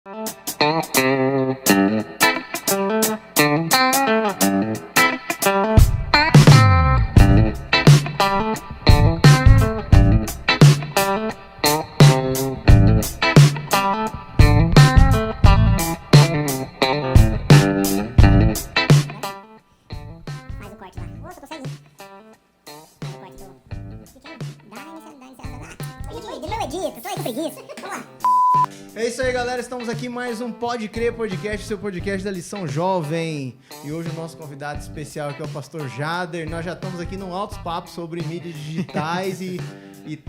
É isso aí, galera. Estamos aqui em mais um Pode Crer Podcast, seu podcast da Lição Jovem. E hoje o nosso convidado especial aqui é o pastor Jader. Nós já estamos aqui num altos papos sobre mídias digitais e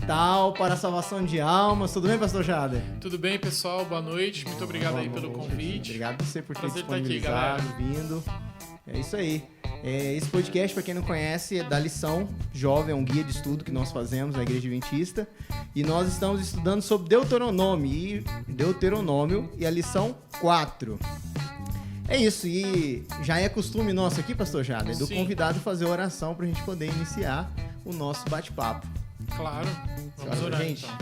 tal, para a salvação de almas. Tudo bem, pastor Jader? Tudo bem, pessoal? Boa noite. Muito obrigado aí pelo convite. Obrigado a você por ter Prazer estar aqui, disponibilizado, vindo. É isso aí. Esse podcast, para quem não conhece, é da Lição Jovem, é um guia de estudo que nós fazemos na Igreja Adventista. E nós estamos estudando sobre Deuteronômio e a lição 4. É isso, e já é costume nosso aqui, pastor Jader, do convidado fazer oração para a gente poder iniciar o nosso bate-papo. Claro, vamos orar, gente. então.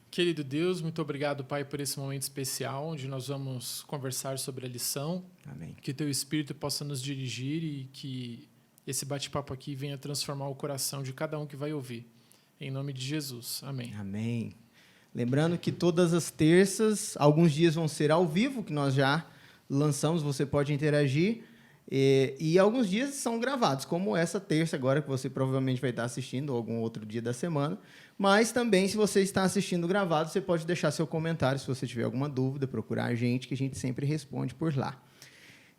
Querido Deus, muito obrigado, Pai, por esse momento especial, onde nós vamos conversar sobre a lição. Amém. Que Teu Espírito possa nos dirigir e que esse bate-papo aqui venha transformar o coração de cada um que vai ouvir. Em nome de Jesus. Amém. Amém. Lembrando que todas as terças, alguns dias vão ser ao vivo, que nós já lançamos, você pode interagir. E alguns dias são gravados, como essa terça agora, que você provavelmente vai estar assistindo, ou algum outro dia da semana. Mas também, se você está assistindo gravado, você pode deixar seu comentário, se você tiver alguma dúvida, procurar a gente, que a gente sempre responde por lá.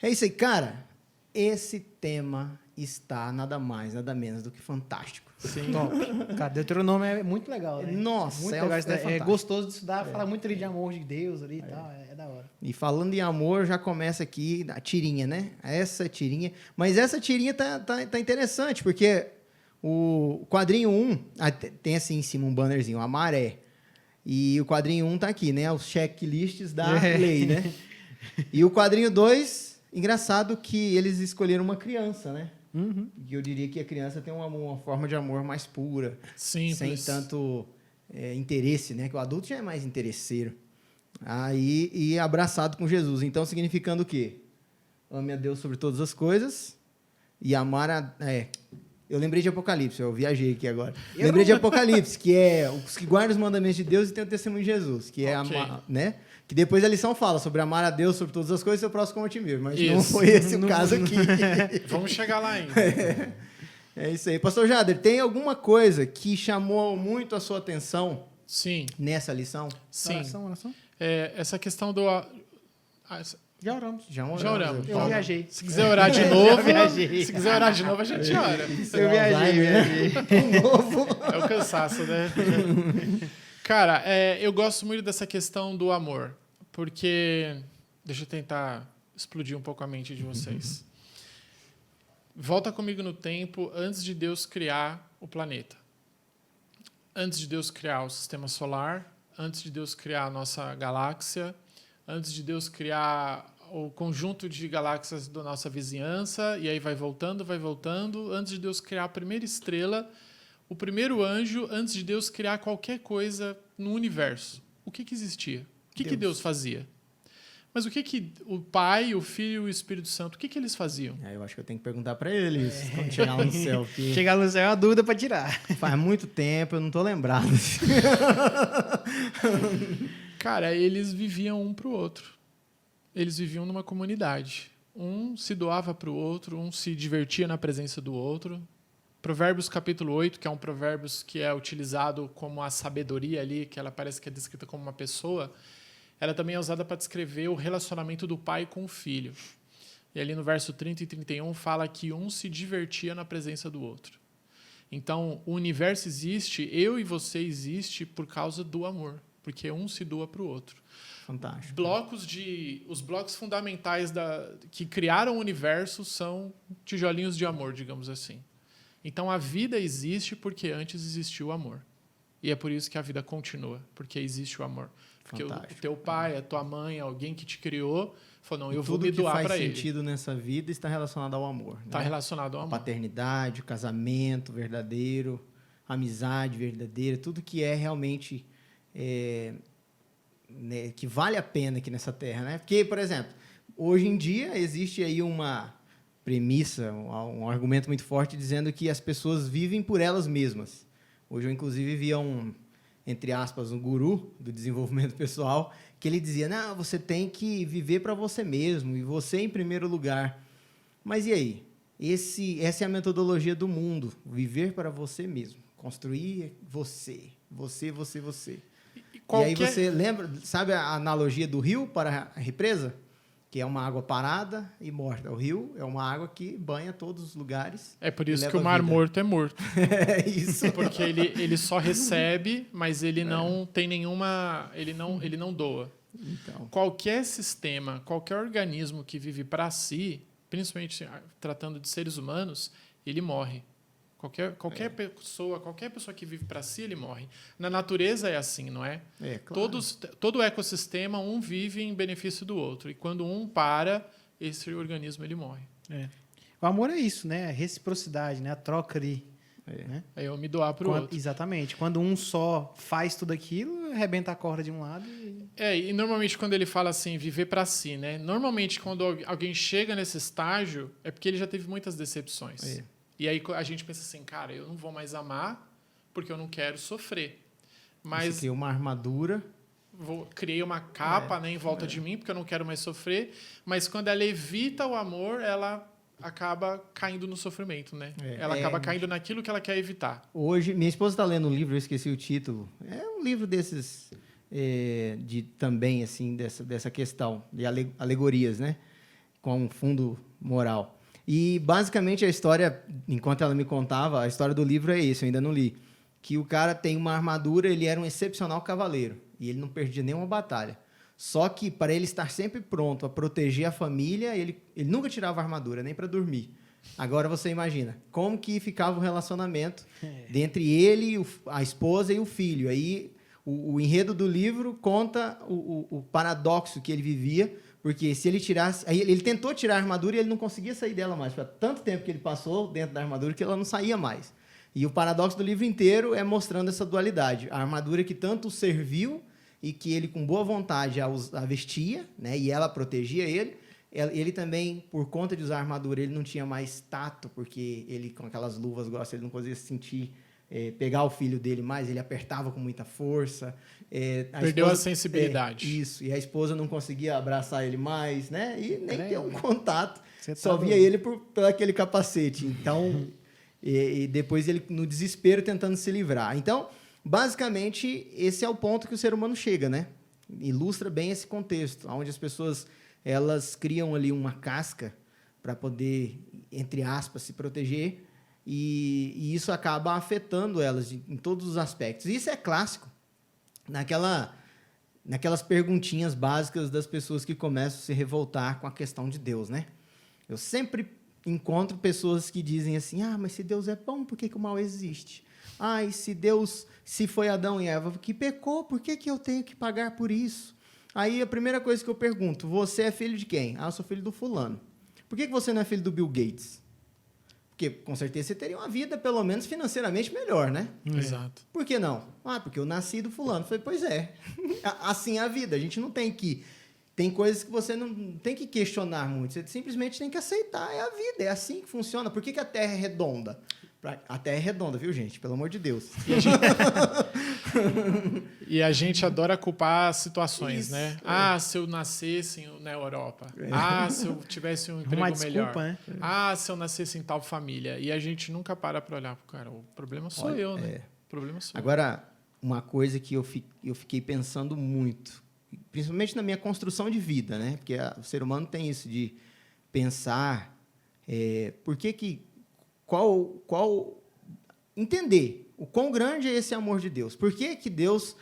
É isso aí, cara. Esse tema está nada mais, nada menos do que fantástico. Sim. Top. Cara, Deuteronômio é muito legal, né? Nossa, muito legal. É gostoso de estudar, fala muito ali de amor de Deus ali e tal, é da hora. E falando em amor, já começa aqui a tirinha, né? Essa tirinha. Mas essa tirinha tá interessante, porque o quadrinho 1, tem assim em cima um bannerzinho, a maré. E o quadrinho 1 tá aqui, né? Os checklists da lei, né? E o quadrinho 2, engraçado que eles escolheram uma criança, né? Uhum. E eu diria que a criança tem uma forma de amor mais pura. Simples. Sem tanto interesse, né? Que o adulto já é mais interesseiro. Aí, e abraçado com Jesus. Então, significando o quê? Ame a Deus sobre todas as coisas e amar a... Eu lembrei de Apocalipse, eu viajei aqui agora. Lembrei de Apocalipse, que é os que guardam os mandamentos de Deus e tem o testemunho de Jesus, que é amar, né? Que depois a lição fala sobre amar a Deus sobre todas as coisas e seu próximo como a ti mesmo. Mas não foi esse o caso aqui. Vamos chegar lá ainda. É isso aí. Pastor Jader, tem alguma coisa que chamou muito a sua atenção nessa lição? Sim. Oração. Essa questão do... Já oramos. Já oramos. Eu viajei. Se quiser orar de novo, viajei. Se quiser orar de novo, a gente ora. Eu viajei. De novo. É o cansaço, né? Cara, eu gosto muito dessa questão do amor, porque... Deixa eu tentar explodir um pouco a mente de vocês. Volta comigo no tempo antes de Deus criar o planeta. Antes de Deus criar o sistema solar, antes de Deus criar a nossa galáxia, antes de Deus criar o conjunto de galáxias da nossa vizinhança, e aí vai voltando, antes de Deus criar a primeira estrela, o primeiro anjo, antes de Deus criar qualquer coisa no universo. O que existia? O que Deus fazia? Mas o que o Pai, o Filho e o Espírito Santo, o que eles faziam? Eu acho que eu tenho que perguntar para eles quando chegar lá no céu. Chegar no céu é uma dúvida para tirar. Faz muito tempo, eu não estou lembrado. Cara, eles viviam um para o outro. Eles viviam numa comunidade. Um se doava para o outro, um se divertia na presença do outro. Provérbios capítulo 8, que é um provérbios que é utilizado como a sabedoria ali, que ela parece que é descrita como uma pessoa, ela também é usada para descrever o relacionamento do pai com o filho. E ali no verso 30 e 31 fala que um se divertia na presença do outro. Então, o universo existe, eu e você existe por causa do amor, porque um se doa para o outro. Fantástico. Os blocos fundamentais que criaram o universo são tijolinhos de amor, digamos assim. Então, a vida existe porque antes existiu o amor. E é por isso que a vida continua, porque existe o amor. Porque o teu pai, a tua mãe, alguém que te criou, falou, não, eu vou me doar para ele. Tudo que faz sentido nessa vida está relacionado ao amor. Está relacionado ao amor. Paternidade, casamento verdadeiro, amizade verdadeira, tudo que é realmente né, que vale a pena aqui nessa terra, né? Porque, por exemplo, hoje em dia existe aí uma premissa, um argumento muito forte dizendo que as pessoas vivem por elas mesmas. Hoje eu, inclusive, via entre aspas, um guru do desenvolvimento pessoal, que ele dizia, não, você tem que viver para você mesmo, e você em primeiro lugar. Mas e aí? Essa é a metodologia do mundo, viver para você mesmo, construir você. E aí você lembra, sabe a analogia do rio para a represa? Que é uma água parada e morta. O rio é uma água que banha todos os lugares. É por isso que o Mar Morto é morto. É isso. Porque ele só recebe, mas ele não tem nenhuma... Ele não doa. Então. Qualquer sistema, qualquer organismo que vive para si, principalmente tratando de seres humanos, ele morre. Qualquer pessoa que vive para si, ele morre. Na natureza é assim, não é? É, claro. Todo ecossistema, um vive em benefício do outro. E quando um para, esse organismo ele morre. É. O amor é isso, né? A reciprocidade, né? A troca ali. Né? É eu me doar para o outro. Exatamente. Quando um só faz tudo aquilo, arrebenta a corda de um lado e... E normalmente quando ele fala assim, viver para si, né? Normalmente quando alguém chega nesse estágio, é porque ele já teve muitas decepções. É. E aí a gente pensa assim, cara, eu não vou mais amar porque eu não quero sofrer. Mas você cria uma armadura. Criei uma capa, né, em volta de mim porque eu não quero mais sofrer. Mas quando ela evita o amor, ela acaba caindo no sofrimento, né? Ela acaba caindo naquilo que ela quer evitar. Hoje, minha esposa está lendo um livro, eu esqueci o título. É um livro desses, também, assim, dessa questão, de alegorias, né? Com um fundo moral. E, basicamente, a história, enquanto ela me contava, a história do livro é isso, eu ainda não li. Que o cara tem uma armadura, ele era um excepcional cavaleiro. E ele não perdia nenhuma batalha. Só que, para ele estar sempre pronto a proteger a família, ele nunca tirava a armadura, nem para dormir. Agora você imagina, como que ficava o relacionamento entre ele, a esposa e o filho. Aí, o enredo do livro conta o paradoxo que ele vivia, porque se ele tirasse... Aí ele tentou tirar a armadura e ele não conseguia sair dela mais. Para tanto tempo que ele passou dentro da armadura que ela não saía mais. E o paradoxo do livro inteiro é mostrando essa dualidade. A armadura que tanto serviu e que ele, com boa vontade, a vestia, né? E ela protegia ele. Ele também, por conta de usar a armadura, ele não tinha mais tato, porque ele, com aquelas luvas grossas, ele não conseguia sentir... pegar o filho dele mais, ele apertava com muita força. Perdeu a sensibilidade. Isso, e a esposa não conseguia abraçar ele mais, né? E nem ter um contato. Só via ele por aquele capacete. Então, e depois ele, no desespero, tentando se livrar. Então, basicamente, esse é o ponto que o ser humano chega, né? Ilustra bem esse contexto, onde as pessoas elas criam ali uma casca para poder, entre aspas, se proteger. E isso acaba afetando elas em todos os aspectos. Isso é clássico naquelas perguntinhas básicas das pessoas que começam a se revoltar com a questão de Deus, né? Eu sempre encontro pessoas que dizem assim, mas se Deus é bom, por que o mal existe? E se foi Adão e Eva que pecou, por que eu tenho que pagar por isso? Aí a primeira coisa que eu pergunto, você é filho de quem? Eu sou filho do fulano. Por que você não é filho do Bill Gates? Porque, com certeza, você teria uma vida, pelo menos financeiramente, melhor, né? Exato. Por que não? Porque eu nasci do fulano. Eu falei, pois é. Assim é a vida. A gente não tem que... Tem coisas que você não tem que questionar muito. Você simplesmente tem que aceitar. É a vida. É assim que funciona. Por que a Terra é redonda? A Terra é redonda, viu, gente? Pelo amor de Deus. E a gente adora culpar situações, Isso, né? Se eu nascesse na Europa. Se eu tivesse um emprego melhor. Né? Se eu nascesse em tal família. E a gente nunca para olhar pro cara. O problema sou eu, né? O problema sou eu. Agora, uma coisa que eu fiquei pensando muito, principalmente na minha construção de vida, né? Porque o ser humano tem isso de pensar entender o quão grande é esse amor de Deus. Por que Deus...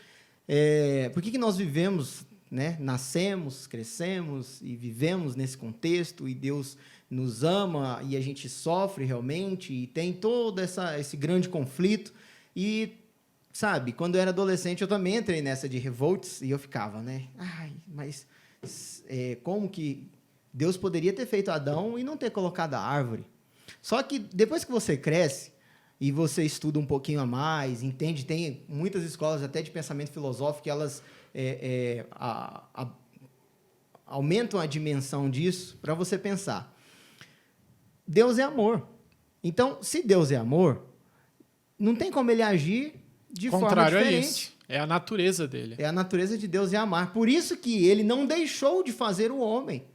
por que nós vivemos, né? Nascemos, crescemos e vivemos nesse contexto e Deus nos ama e a gente sofre realmente e tem todo esse grande conflito. E, sabe, quando eu era adolescente eu também entrei nessa de revolts e eu ficava, né? Mas como que Deus poderia ter feito Adão e não ter colocado a árvore? Só que depois que você cresce e você estuda um pouquinho a mais, entende, tem muitas escolas até de pensamento filosófico que elas aumentam a dimensão disso para você pensar. Deus é amor. Então, se Deus é amor, não tem como ele agir de forma Contrário diferente. a isso. É a natureza dele. É a natureza de Deus é amar. Por isso que ele não deixou de fazer o homem,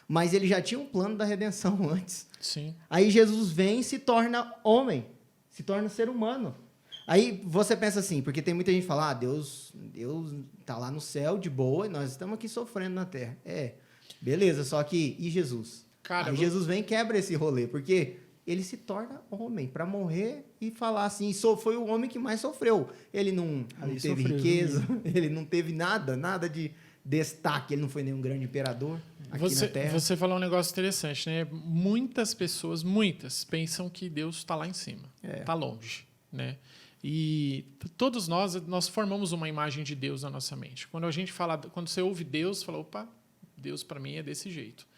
mas ele já tinha um plano da redenção antes. Sim. Aí Jesus vem e se torna homem, se torna ser humano. Aí você pensa assim, porque tem muita gente que fala, Deus tá lá no céu de boa e nós estamos aqui sofrendo na terra. Beleza, só que e Jesus? Cara, Aí Jesus vem e quebra esse rolê, porque ele se torna homem para morrer e falar assim, foi o homem que mais sofreu. Ele não teve riqueza, ele não teve nada de destaque, ele não foi nenhum grande imperador aqui na Terra. Você falou um negócio interessante, né? Muitas pessoas, pensam que Deus está lá em cima, está longe, né? E todos nós formamos uma imagem de Deus na nossa mente. Quando você ouve Deus, fala, opa, Deus para mim é desse jeito.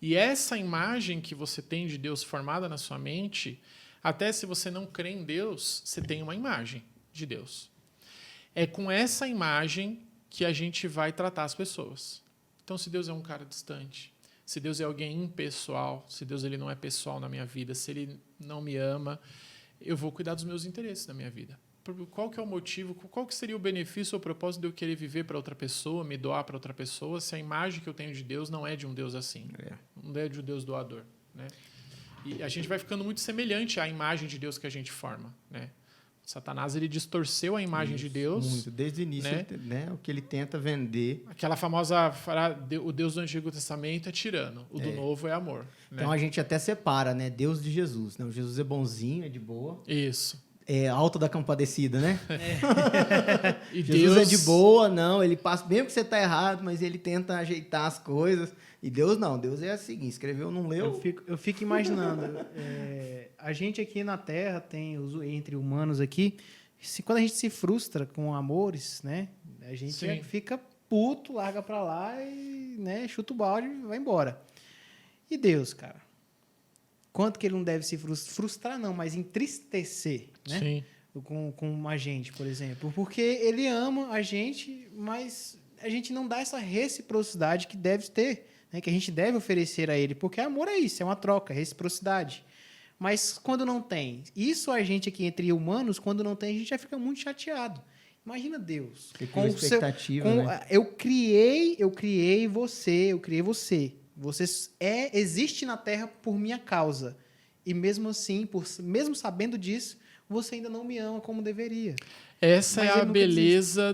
E essa imagem que você tem de Deus formada na sua mente, até se você não crê em Deus, você tem uma imagem de Deus. É com essa imagem que a gente vai tratar as pessoas. Então, se Deus é um cara distante, se Deus é alguém impessoal, se Deus ele não é pessoal na minha vida, se ele não me ama, eu vou cuidar dos meus interesses na minha vida. Qual que é o motivo, qual que seria o benefício ou o propósito de eu querer viver para outra pessoa, me doar para outra pessoa, se a imagem que eu tenho de Deus não é de um Deus assim, não é de um Deus doador, né? E a gente vai ficando muito semelhante à imagem de Deus que a gente forma, né? Satanás ele distorceu a imagem de Deus. Muito, desde o início, né? O que ele tenta vender. Aquela famosa frase, o Deus do Antigo Testamento é tirano, o do Novo é amor. Então a gente até separa, né? Deus de Jesus. Né? O Jesus é bonzinho, é de boa. Isso. É alto da compadecida, né? E Jesus é de boa, não. Ele passa, mesmo que você está errado, mas ele tenta ajeitar as coisas. E Deus não. Deus é assim, escreveu, não leu. Eu fico imaginando. A gente aqui na Terra tem, entre humanos aqui, quando a gente se frustra com amores, né? A gente fica puto, larga pra lá e, né, chuta o balde e vai embora. E Deus, cara? Quanto que ele não deve se frustrar, não, mas entristecer, né? Sim. Com a gente, por exemplo. Porque ele ama a gente, mas a gente não dá essa reciprocidade que deve ter, né? Que a gente deve oferecer a ele. Porque amor é isso, é uma troca, é reciprocidade. Mas quando não tem, isso a gente aqui entre humanos, quando não tem, a gente já fica muito chateado. Imagina Deus. Com expectativa, né? Eu criei você. Você existe na Terra por minha causa. E mesmo assim, mesmo sabendo disso, você ainda não me ama como deveria. Essa Mas é a ele nunca beleza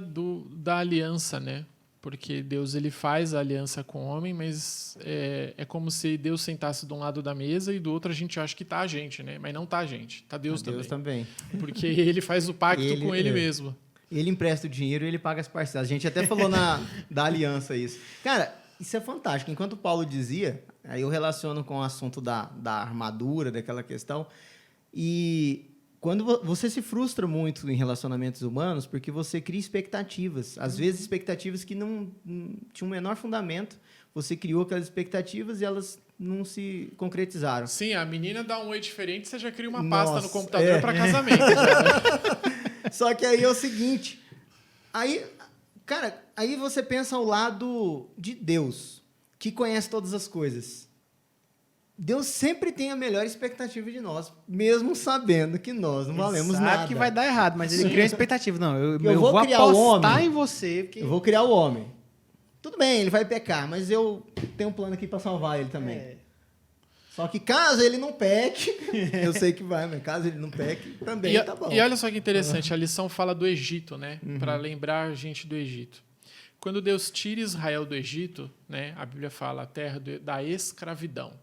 da aliança, né? Porque Deus ele faz a aliança com o homem, mas é como se Deus sentasse de um lado da mesa e do outro a gente acha que está a gente, né? Mas não está a gente, está Deus também. Deus também. Porque ele faz o pacto com ele mesmo. Ele empresta o dinheiro e ele paga as parcelas. A gente até falou da aliança isso. Cara, isso é fantástico. Enquanto Paulo dizia, aí eu relaciono com o assunto da armadura, daquela questão, e quando você se frustra muito em relacionamentos humanos, porque você cria expectativas. Às vezes, expectativas que não tinham o menor fundamento. Você criou aquelas expectativas e elas não se concretizaram. Sim, a menina dá um oi diferente, você já cria uma pasta no computador para casamento. Só que aí é o seguinte, aí você pensa ao lado de Deus, que conhece todas as coisas. Deus sempre tem a melhor expectativa de nós, mesmo sabendo que nós não valemos nada. Sabe que vai dar errado, mas ele cria a expectativa. Não, eu vou criar o apostar homem em você. Porque... Eu vou criar o homem. Tudo bem, ele vai pecar, mas eu tenho um plano aqui para salvar ele também. Só que caso ele não peque, eu sei que vai, mas caso ele não peque, também tá bom. E olha só que interessante, a lição fala do Egito, né? Para lembrar a gente do Egito. Quando Deus tira Israel do Egito, né? A Bíblia fala a terra da escravidão.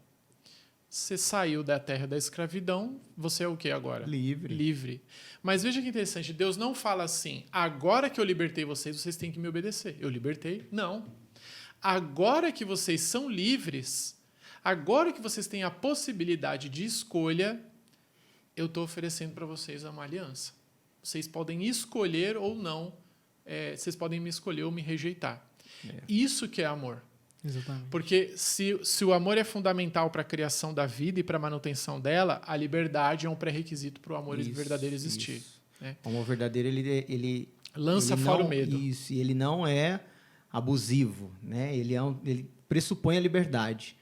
Você saiu da terra da escravidão, você é o que agora? Livre. Mas veja que interessante, Deus não fala assim, agora que eu libertei vocês, vocês têm que me obedecer. Eu libertei? Não. Agora que vocês são livres, agora que vocês têm a possibilidade de escolha, eu estou oferecendo para vocês uma aliança. Vocês podem escolher ou não, vocês podem me escolher ou me rejeitar. Isso que é amor. Exatamente. Porque se o amor é fundamental para a criação da vida e para a manutenção dela, a liberdade é um pré-requisito para o amor verdadeiro existir. Né? O amor verdadeiro, ele lança fora o medo. Isso, e ele não é abusivo, né? Ele pressupõe a liberdade.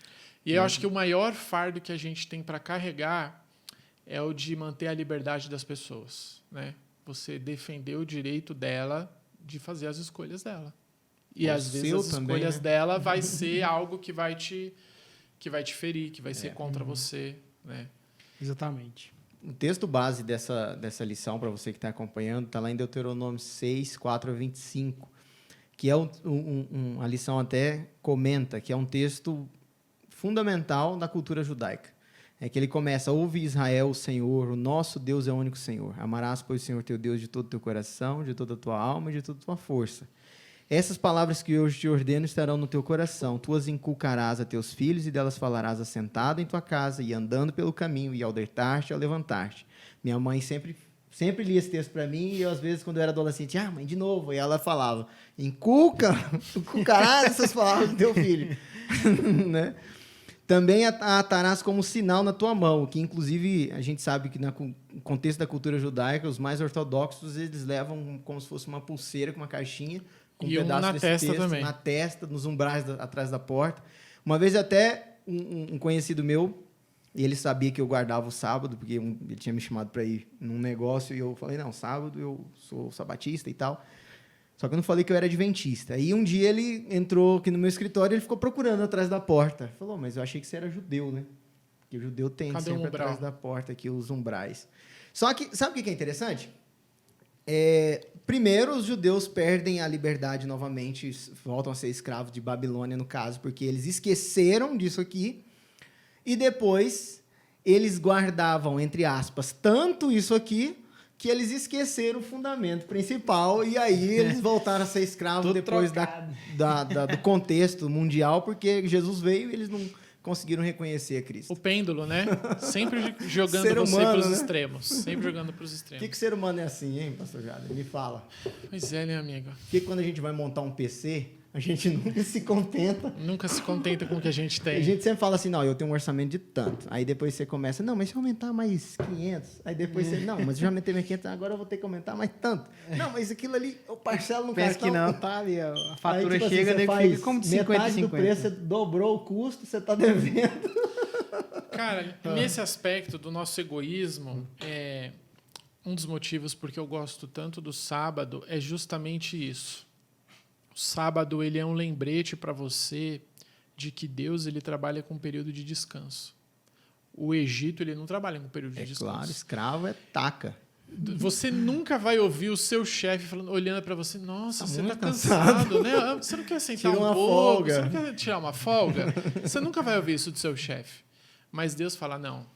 E eu acho que o maior fardo que a gente tem para carregar é o de manter a liberdade das pessoas, né? Você defender o direito dela de fazer as escolhas dela. E às vezes as escolhas dela vai ser algo que vai te ferir, que vai ser contra você, né? Exatamente. O texto base dessa lição, para você que está acompanhando, está lá em Deuteronômio 6, 4 a 25, que é a lição até comenta, que é um texto fundamental da cultura judaica. É que ele começa: ouve Israel, o Senhor, o nosso Deus é o único Senhor. Amarás, pois, o Senhor teu Deus de todo o teu coração, de toda a tua alma e de toda a tua força. Essas palavras que hoje te ordeno estarão no teu coração. Tu as inculcarás a teus filhos e delas falarás assentado em tua casa e andando pelo caminho e ao deitar-te e ao levantar-te. Minha mãe sempre lia esse texto para mim e eu, às vezes, quando eu era adolescente, mãe, de novo. E ela falava: inculcarás essas palavras do teu filho. Né? Também atarás como sinal na tua mão, que inclusive a gente sabe que no contexto da cultura judaica, os mais ortodoxos, eles levam como se fosse uma pulseira com uma caixinha, com um pedaço na desse testa texto, também. na testa, nos umbrais atrás da porta. Uma vez até um conhecido meu, e ele sabia que eu guardava o sábado, porque ele tinha me chamado para ir num negócio, e eu falei: não, sábado eu sou sabatista e tal. Só que eu não falei que eu era adventista. Aí um dia ele entrou aqui no meu escritório e ele ficou procurando atrás da porta. Falou: mas eu achei que você era judeu, né? Porque o judeu tem sempre atrás da porta aqui os umbrais. Só que, sabe o que é interessante? Primeiro, os judeus perdem a liberdade novamente, voltam a ser escravos de Babilônia, no caso, porque eles esqueceram disso aqui. E depois, eles guardavam, entre aspas, tanto isso aqui, que eles esqueceram o fundamento principal, e aí eles voltaram a ser escravos depois do contexto mundial, porque Jesus veio e eles não conseguiram reconhecer a Cristo. O pêndulo, né? Sempre jogando você para os extremos. Sempre jogando para os extremos. Por que ser humano é assim, hein, pastor Jada? Me fala. Pois é, né, amigo? Por que quando a gente vai montar um PC, a gente nunca se contenta? Nunca se contenta com o que a gente tem. A gente sempre fala assim: não, eu tenho um orçamento de tanto. Aí depois você começa: não, mas se eu aumentar mais 500. Aí depois você: não, mas eu já aumentei mais 500, agora eu vou ter que aumentar mais tanto. Não, mas aquilo ali, eu parcelo no Pensa cartão. que não, tá ali, a fatura aí, tipo chega, assim, daí fica como de 50 metade 50. do preço, você dobrou o custo, você está devendo. Cara, nesse aspecto do nosso egoísmo, um dos motivos porque eu gosto tanto do sábado é justamente isso. O sábado ele é um lembrete para você de que Deus ele trabalha com um período de descanso. O Egito ele não trabalha com um período de descanso. Claro, escravo é taca. Você nunca vai ouvir o seu chefe olhando para você: nossa, você está cansado, cansado, né? Você não quer sentar Tira um uma pouco? folga. Você não quer tirar uma folga? Você nunca vai ouvir isso do seu chefe. Mas Deus fala: não.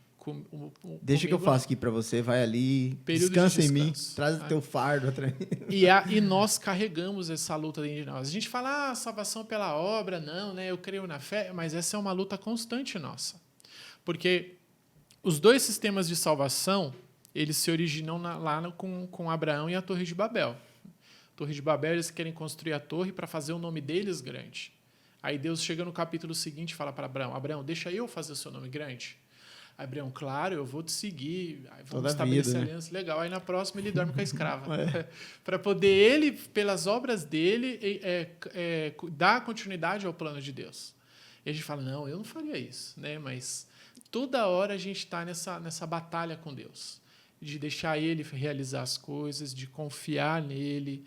Deixa que eu faço aqui para você, vai ali, descansa em mim, traz o teu fardo atrás. E nós carregamos essa luta dentro de nós. A gente fala: salvação pela obra, não, né? Eu creio na fé, mas essa é uma luta constante nossa. Porque os dois sistemas de salvação, eles se originam lá com Abraão e a Torre de Babel. A Torre de Babel, eles querem construir a torre para fazer o nome deles grande. Aí Deus chega no capítulo seguinte e fala para Abraão: Abraão, deixa eu fazer o seu nome grande. Aí Abraão: claro, eu vou te seguir. Aí vamos estabelecer aliança, legal. Aí na próxima ele dorme com a escrava. Para poder ele, pelas obras dele, dar continuidade ao plano de Deus. E a gente fala: não, eu não faria isso. Né? Mas toda hora a gente está nessa batalha com Deus. De deixar ele realizar as coisas, de confiar nele,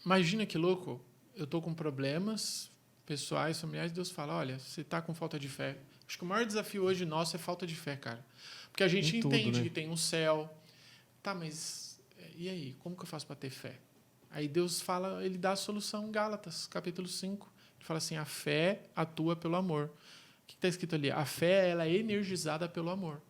Imagina que louco, eu estou com problemas pessoais, familiares, Deus fala: olha, você está com falta de fé. Acho que o maior desafio hoje nosso é falta de fé, cara. Porque a gente entende que tem um céu. Tá, mas e aí? Como que eu faço para ter fé? Aí Deus fala, ele dá a solução em Gálatas, capítulo 5. Ele fala assim: a fé atua pelo amor. O que está escrito ali? A fé ela é energizada pelo amor.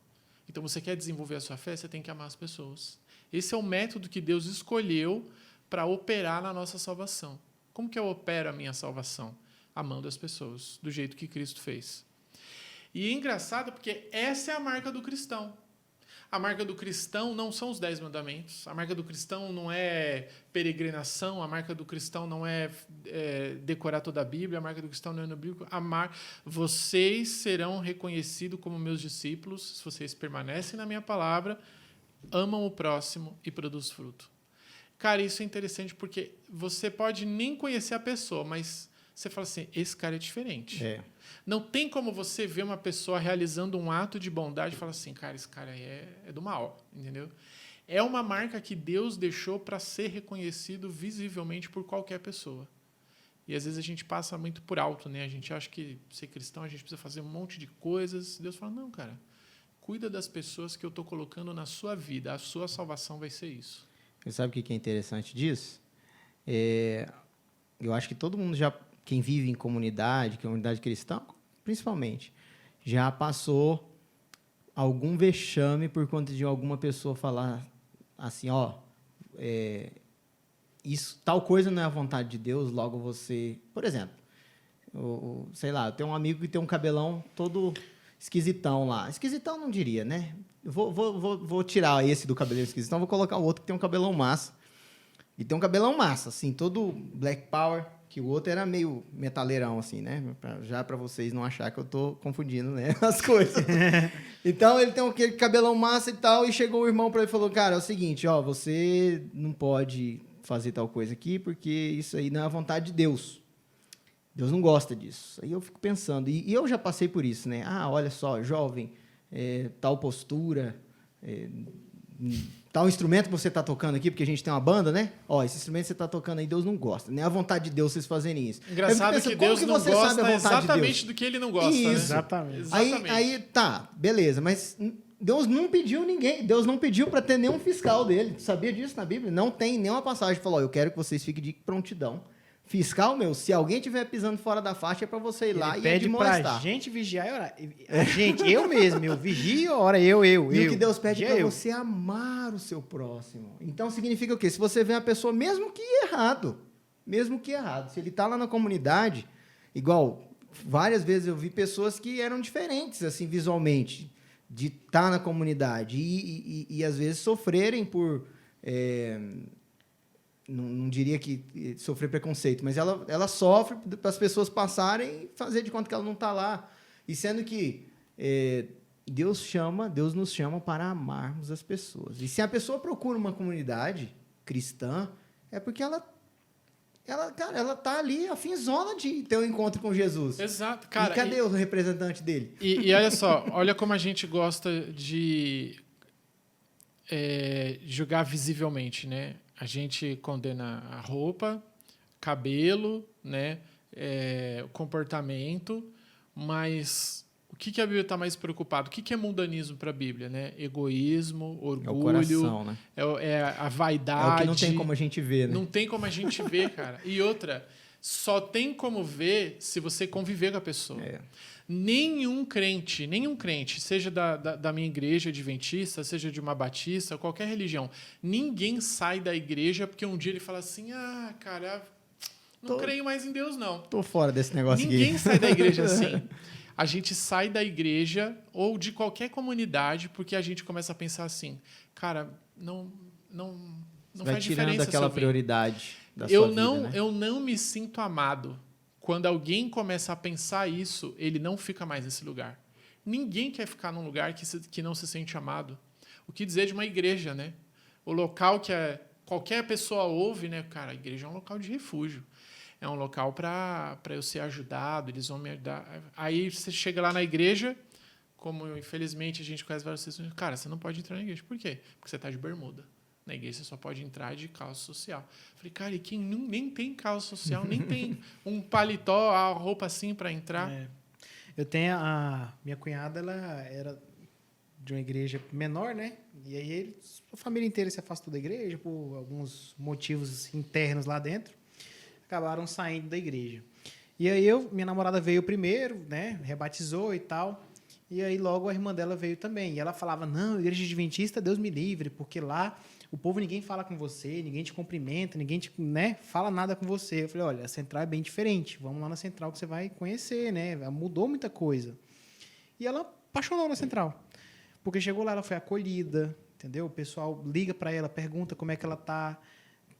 Então, você quer desenvolver a sua fé, você tem que amar as pessoas. Esse é o método que Deus escolheu para operar na nossa salvação. Como que eu opero a minha salvação? Amando as pessoas, do jeito que Cristo fez. E é engraçado porque essa é a marca do cristão. A marca do cristão não são os 10 mandamentos. A marca do cristão não é peregrinação. A marca do cristão não é decorar toda a Bíblia. A marca do cristão não é no bíblico. Vocês serão reconhecidos como meus discípulos se vocês permanecem na minha palavra, amam o próximo e produzem fruto. Cara, isso é interessante porque você pode nem conhecer a pessoa, mas você fala assim, esse cara é diferente. Não tem como você ver uma pessoa realizando um ato de bondade e falar assim, cara, esse cara aí é do mal, entendeu? É uma marca que Deus deixou para ser reconhecido visivelmente por qualquer pessoa. E às vezes a gente passa muito por alto, né? A gente acha que ser cristão a gente precisa fazer um monte de coisas. Deus fala, não, cara, cuida das pessoas que eu estou colocando na sua vida. A sua salvação vai ser isso. Você sabe o que é interessante disso? Eu acho que todo mundo já, quem vive em comunidade cristã, principalmente, já passou algum vexame por conta de alguma pessoa falar assim, isso, tal coisa não é a vontade de Deus, logo você... Por exemplo, sei lá, eu tenho um amigo que tem um cabelão todo esquisitão lá. Esquisitão não diria, né? Vou tirar esse do cabelo esquisitão, vou colocar o outro que tem um cabelão massa. E tem um cabelão massa, assim, todo Black Power, que o outro era meio metaleirão, assim, né? Já para vocês não achar que eu tô confundindo, né, as coisas. Então, ele tem aquele cabelão massa e tal, e chegou o irmão para ele e falou, cara, é o seguinte, você não pode fazer tal coisa aqui, porque isso aí não é a vontade de Deus. Deus não gosta disso. Aí eu fico pensando, e eu já passei por isso, né? Olha só, jovem, tal postura, tal instrumento que você está tocando aqui, porque a gente tem uma banda, né? Esse instrumento que você está tocando aí, Deus não gosta. Nem a vontade de Deus vocês fazerem isso. Engraçado que Deus não gosta exatamente do que ele não gosta, isso. né? Exatamente. Aí, tá, beleza, mas Deus não pediu ninguém, Deus não pediu para ter nenhum fiscal dele. Sabia disso na Bíblia? Não tem nenhuma passagem que falou, eu quero que vocês fiquem de prontidão. Fiscal, se alguém estiver pisando fora da faixa, é para você ir lá e admoestar. Pede pra gente vigiar e orar. Eu mesmo, eu vigio e oro, E o que Deus pede é para você amar o seu próximo. Então, significa o quê? Se você vê a pessoa, mesmo que errado, se ele está lá na comunidade, igual, várias vezes eu vi pessoas que eram diferentes, assim, visualmente, de estar na comunidade e às vezes, sofrerem por... Não diria que sofrer preconceito, mas ela sofre para as pessoas passarem e fazer de conta que ela não está lá. E sendo que Deus nos chama para amarmos as pessoas. E se a pessoa procura uma comunidade cristã, é porque ela está ali afinzona de ter um encontro com Jesus. Exato, cara. E cadê o representante dele? E olha só, olha como a gente gosta de julgar visivelmente, né? A gente condena a roupa, cabelo, né? Comportamento, mas o que a Bíblia está mais preocupada? O que é mundanismo para a Bíblia? Né? Egoísmo, orgulho, é o coração, né? A vaidade. É o que não tem como a gente ver, né? Não tem como a gente ver, cara. E outra, só tem como ver se você conviver com a pessoa. Nenhum crente, seja da minha igreja adventista, seja de uma batista, qualquer religião, ninguém sai da igreja porque um dia ele fala assim, cara, não creio mais em Deus, não. Tô fora desse negócio aqui. Ninguém sai da igreja assim. A gente sai da igreja ou de qualquer comunidade porque a gente começa a pensar assim, cara, não faz diferença. Vai tirando aquela prioridade da sua vida, né? Eu não me sinto amado. Quando alguém começa a pensar isso, ele não fica mais nesse lugar. Ninguém quer ficar num lugar que não se sente amado. O que dizer de uma igreja, né? O local que qualquer pessoa ouve, né? Cara, a igreja é um local de refúgio. É um local para eu ser ajudado, eles vão me ajudar. Aí você chega lá na igreja, como infelizmente a gente conhece várias pessoas, cara, você não pode entrar na igreja. Por quê? Porque você está de bermuda. Na igreja você só pode entrar de calça social. Falei, cara, e quem nem tem calça social, nem tem um paletó, a roupa assim para entrar? Eu tenho minha cunhada, ela era de uma igreja menor, né? E aí a família inteira se afastou da igreja por alguns motivos internos lá dentro. Acabaram saindo da igreja. E aí minha namorada veio primeiro, né? Rebatizou e tal. E aí logo a irmã dela veio também. E ela falava, não, igreja adventista, Deus me livre, porque lá o povo ninguém fala com você, ninguém te cumprimenta, ninguém te, né, fala nada com você. Eu falei, olha, a central é bem diferente. Vamos lá na central que você vai conhecer, né? Mudou muita coisa. E ela apaixonou na central. Porque chegou lá, ela foi acolhida, entendeu? O pessoal liga para ela, pergunta como é que ela tá,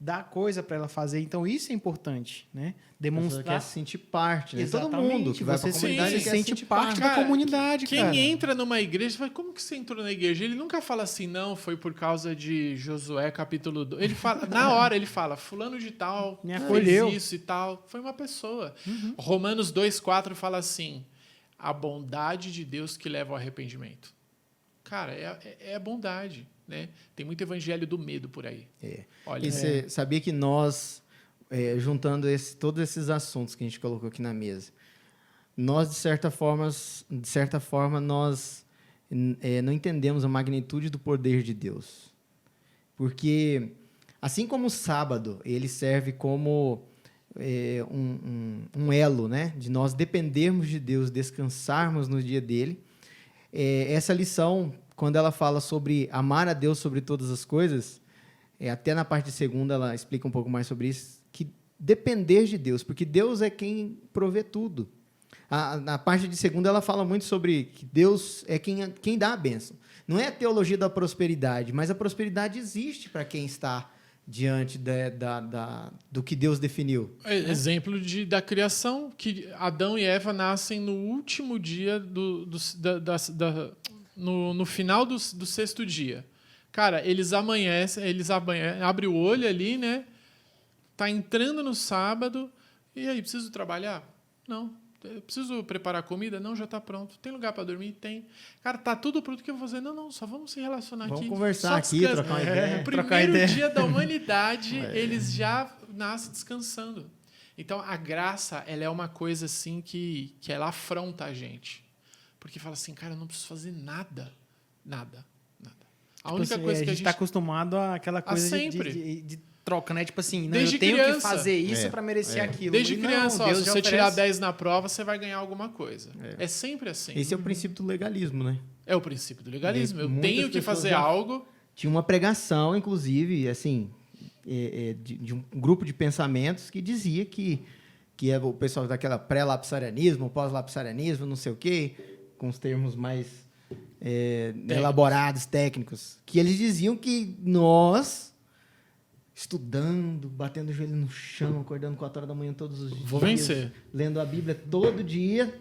dar coisa para ela fazer. Então, isso é importante, né? Você quer Demonstrar. se sentir parte, né? Todo Exatamente, mundo que vai para a você comunidade se quer sente parte da Cara, comunidade, quem cara. entra numa igreja, fala, como que você entrou na igreja? Ele nunca fala assim, não, foi por causa de Josué, capítulo 2. Ele fala, na hora ele fala, fulano de tal Me fez acolheu. isso e tal. Foi uma pessoa. Romanos 2,4 fala assim, a bondade de Deus que leva ao arrependimento. Cara, é a bondade, né? Tem muito evangelho do medo por aí. Olha, E você sabia que nós, juntando todos esses assuntos que a gente colocou aqui na mesa, nós, de certa forma nós não entendemos a magnitude do poder de Deus. Porque, assim como o sábado, ele serve como um elo, né? De nós dependermos de Deus, descansarmos no dia dele. Essa lição, quando ela fala sobre amar a Deus sobre todas as coisas, até na parte de segunda ela explica um pouco mais sobre isso, que depender de Deus, porque Deus é quem provê tudo. Na parte de segunda ela fala muito sobre que Deus é quem dá a bênção. Não é a teologia da prosperidade, mas a prosperidade existe para quem está diante do que Deus definiu. Exemplo da criação, que Adão e Eva nascem no último dia, no final do sexto dia. Cara, eles amanhecem, abrem o olho ali, né? Tá entrando no sábado, e aí, preciso trabalhar? Não. Preciso preparar comida? Não, já está pronto. Tem lugar para dormir? Tem. Cara, tá tudo pronto. O que eu vou fazer? Não, só vamos se relacionar aqui. Vamos conversar só aqui, descansa. trocar uma ideia. O primeiro dia da humanidade, eles já nascem descansando. Então, a graça, ela é uma coisa assim que ela afronta a gente. Porque fala assim, cara, eu não preciso fazer nada. Nada. A única coisa que a gente está acostumado àquela coisa sempre. de troca, né? Tipo assim, Desde eu tenho criança. que fazer isso para merecer aquilo. Desde criança, Deus se já você tirar oferece. 10 na prova, você vai ganhar alguma coisa. É sempre assim. Esse é o princípio do legalismo, né? É o princípio do legalismo. Eu Muitas tenho que pessoas fazer já- algo. Tinha uma pregação, inclusive, assim, de um grupo de pensamentos que dizia que é o pessoal daquela pré-lapsarianismo, pós-lapsarianismo, não sei o quê, com os termos mais elaborados, técnicos, que eles diziam que nós, estudando, batendo o joelho no chão, acordando 4 horas da manhã todos os dias, Vou vencer. lendo a Bíblia todo dia,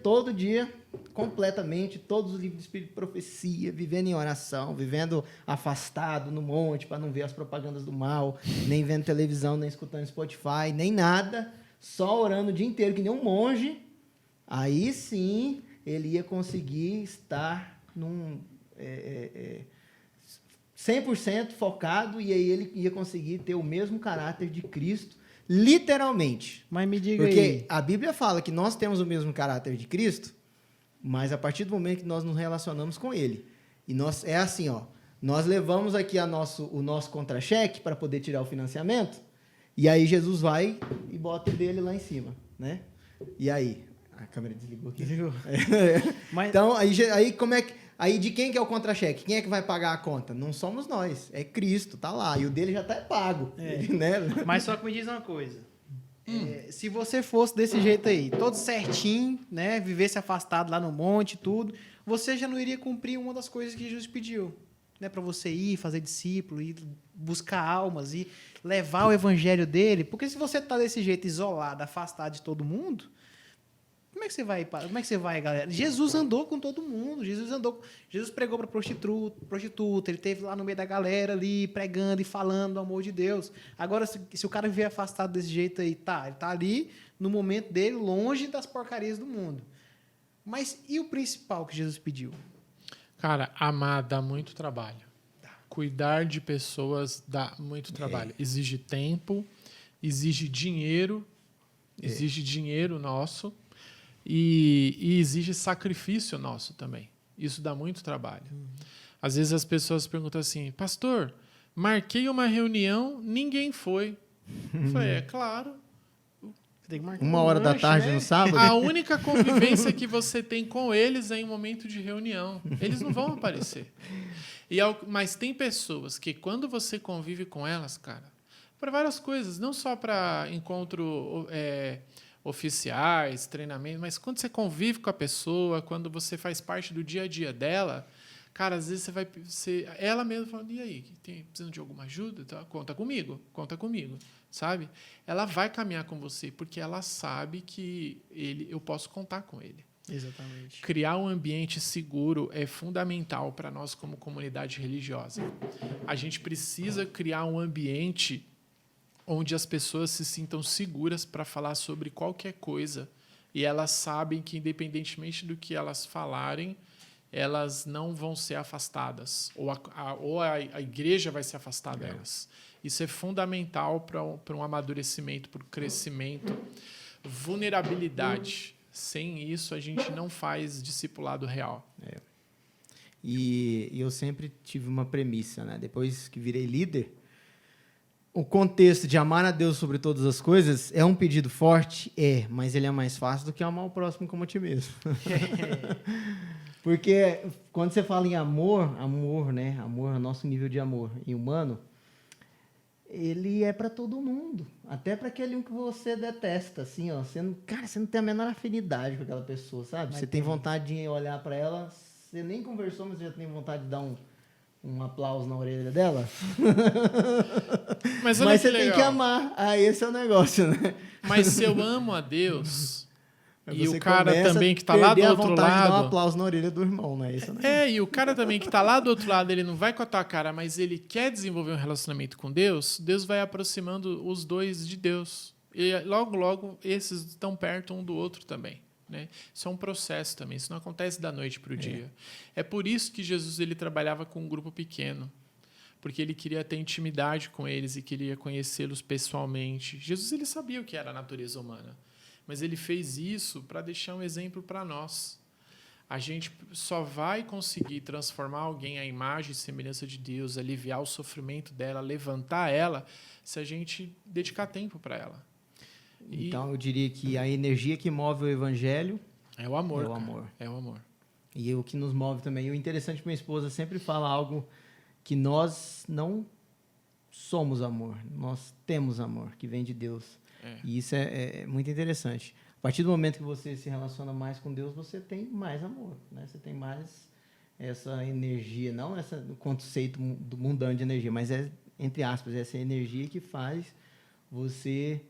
completamente, todos os livros de Espírito de Profecia, vivendo em oração, vivendo afastado no monte para não ver as propagandas do mal, nem vendo televisão, nem escutando Spotify, nem nada, só orando o dia inteiro que nem um monge, aí sim ele ia conseguir estar num 100% focado, e aí ele ia conseguir ter o mesmo caráter de Cristo, literalmente. Mas me diga Porque aí. a Bíblia fala que nós temos o mesmo caráter de Cristo, mas a partir do momento que nós nos relacionamos com Ele. E é assim, ó, nós levamos aqui o nosso contra-cheque para poder tirar o financiamento, e aí Jesus vai e bota o dele lá em cima, né? E aí? A câmera desligou aqui. Desligou. Mas- Então, aí como é que... Aí de quem que é o contra-cheque? Quem é que vai pagar a conta? Não somos nós, é Cristo, tá lá. E o dele já tá pago. Né? Mas só que me diz uma coisa. Se você fosse desse jeito aí, todo certinho, né, vivesse afastado lá no monte e tudo, você já não iria cumprir uma das coisas que Jesus pediu, né, para você ir fazer discípulo, ir buscar almas e levar o evangelho dele. Porque se você tá desse jeito isolado, afastado de todo mundo, como é que você vai, galera? Jesus andou com todo mundo. Jesus pregou para prostituta, ele esteve lá no meio da galera ali pregando e falando do amor de Deus. Agora, se o cara viver afastado desse jeito aí, ele tá ali no momento dele, longe das porcarias do mundo. Mas e o principal que Jesus pediu? Cara, amar dá muito trabalho. Cuidar de pessoas dá muito trabalho. Exige tempo, exige dinheiro nosso e exige sacrifício nosso também. Isso dá muito trabalho. Às vezes as pessoas perguntam assim, pastor, marquei uma reunião, ninguém foi. Eu falei, é claro. Você tem que marcar 1 hora da lanche, tarde né? no sábado? A única convivência que você tem com eles é em momento de reunião. Eles não vão aparecer. Mas tem pessoas que, quando você convive com elas, cara, para várias coisas, não só para encontro oficiais, treinamento, mas quando você convive com a pessoa, quando você faz parte do dia a dia dela, Cara, às vezes você vai... ela mesma fala, e aí, precisando de alguma ajuda? Tá? Conta comigo, sabe? Ela vai caminhar com você, porque ela sabe que eu posso contar com ele. Exatamente. Criar um ambiente seguro é fundamental para nós como comunidade religiosa. A gente precisa criar um ambiente onde as pessoas se sintam seguras para falar sobre qualquer coisa e elas sabem que, independentemente do que elas falarem, elas não vão ser afastadas, ou a igreja vai se afastar delas. Isso é fundamental para um amadurecimento, para o crescimento. Vulnerabilidade. Sem isso, a gente não faz discipulado real. E eu sempre tive uma premissa, né? Depois que virei líder, o contexto de amar a Deus sobre todas as coisas é um pedido forte? mas ele é mais fácil do que amar o próximo como a ti mesmo. Porque quando você fala em amor, né? Amor, nosso nível de amor em humano, ele é para todo mundo. Até para aquele um que você detesta, assim, ó. Você não tem a menor afinidade com aquela pessoa, sabe? Você tem vontade de olhar para ela, você nem conversou, mas você já tem vontade de dar um aplauso na orelha dela. Mas você tem que amar. Esse é o negócio, né? Mas se eu amo a Deus... E você o cara também que está lá do outro lado... de dar um aplauso na orelha do irmão, não é isso? Né? E o cara também que está lá do outro lado, ele não vai com a tua cara, mas ele quer desenvolver um relacionamento com Deus, Deus vai aproximando os dois de Deus. E logo, logo, esses estão perto um do outro também. Né? Isso é um processo também, isso não acontece da noite para o dia. É por isso que Jesus ele trabalhava com um grupo pequeno, porque ele queria ter intimidade com eles e queria conhecê-los pessoalmente. Jesus ele sabia o que era a natureza humana, mas ele fez isso para deixar um exemplo para nós. A gente só vai conseguir transformar alguém à imagem e semelhança de Deus, aliviar o sofrimento dela, levantar ela, se a gente dedicar tempo para ela. Então, eu diria que a energia que move o evangelho é o amor. É o amor. E o que nos move também. E o interessante, minha esposa sempre fala algo que nós não somos amor, nós temos amor, que vem de Deus. E isso é muito interessante. A partir do momento que você se relaciona mais com Deus, você tem mais amor, né? Você tem mais essa energia, não esse conceito do mundano de energia, mas entre aspas, essa energia que faz você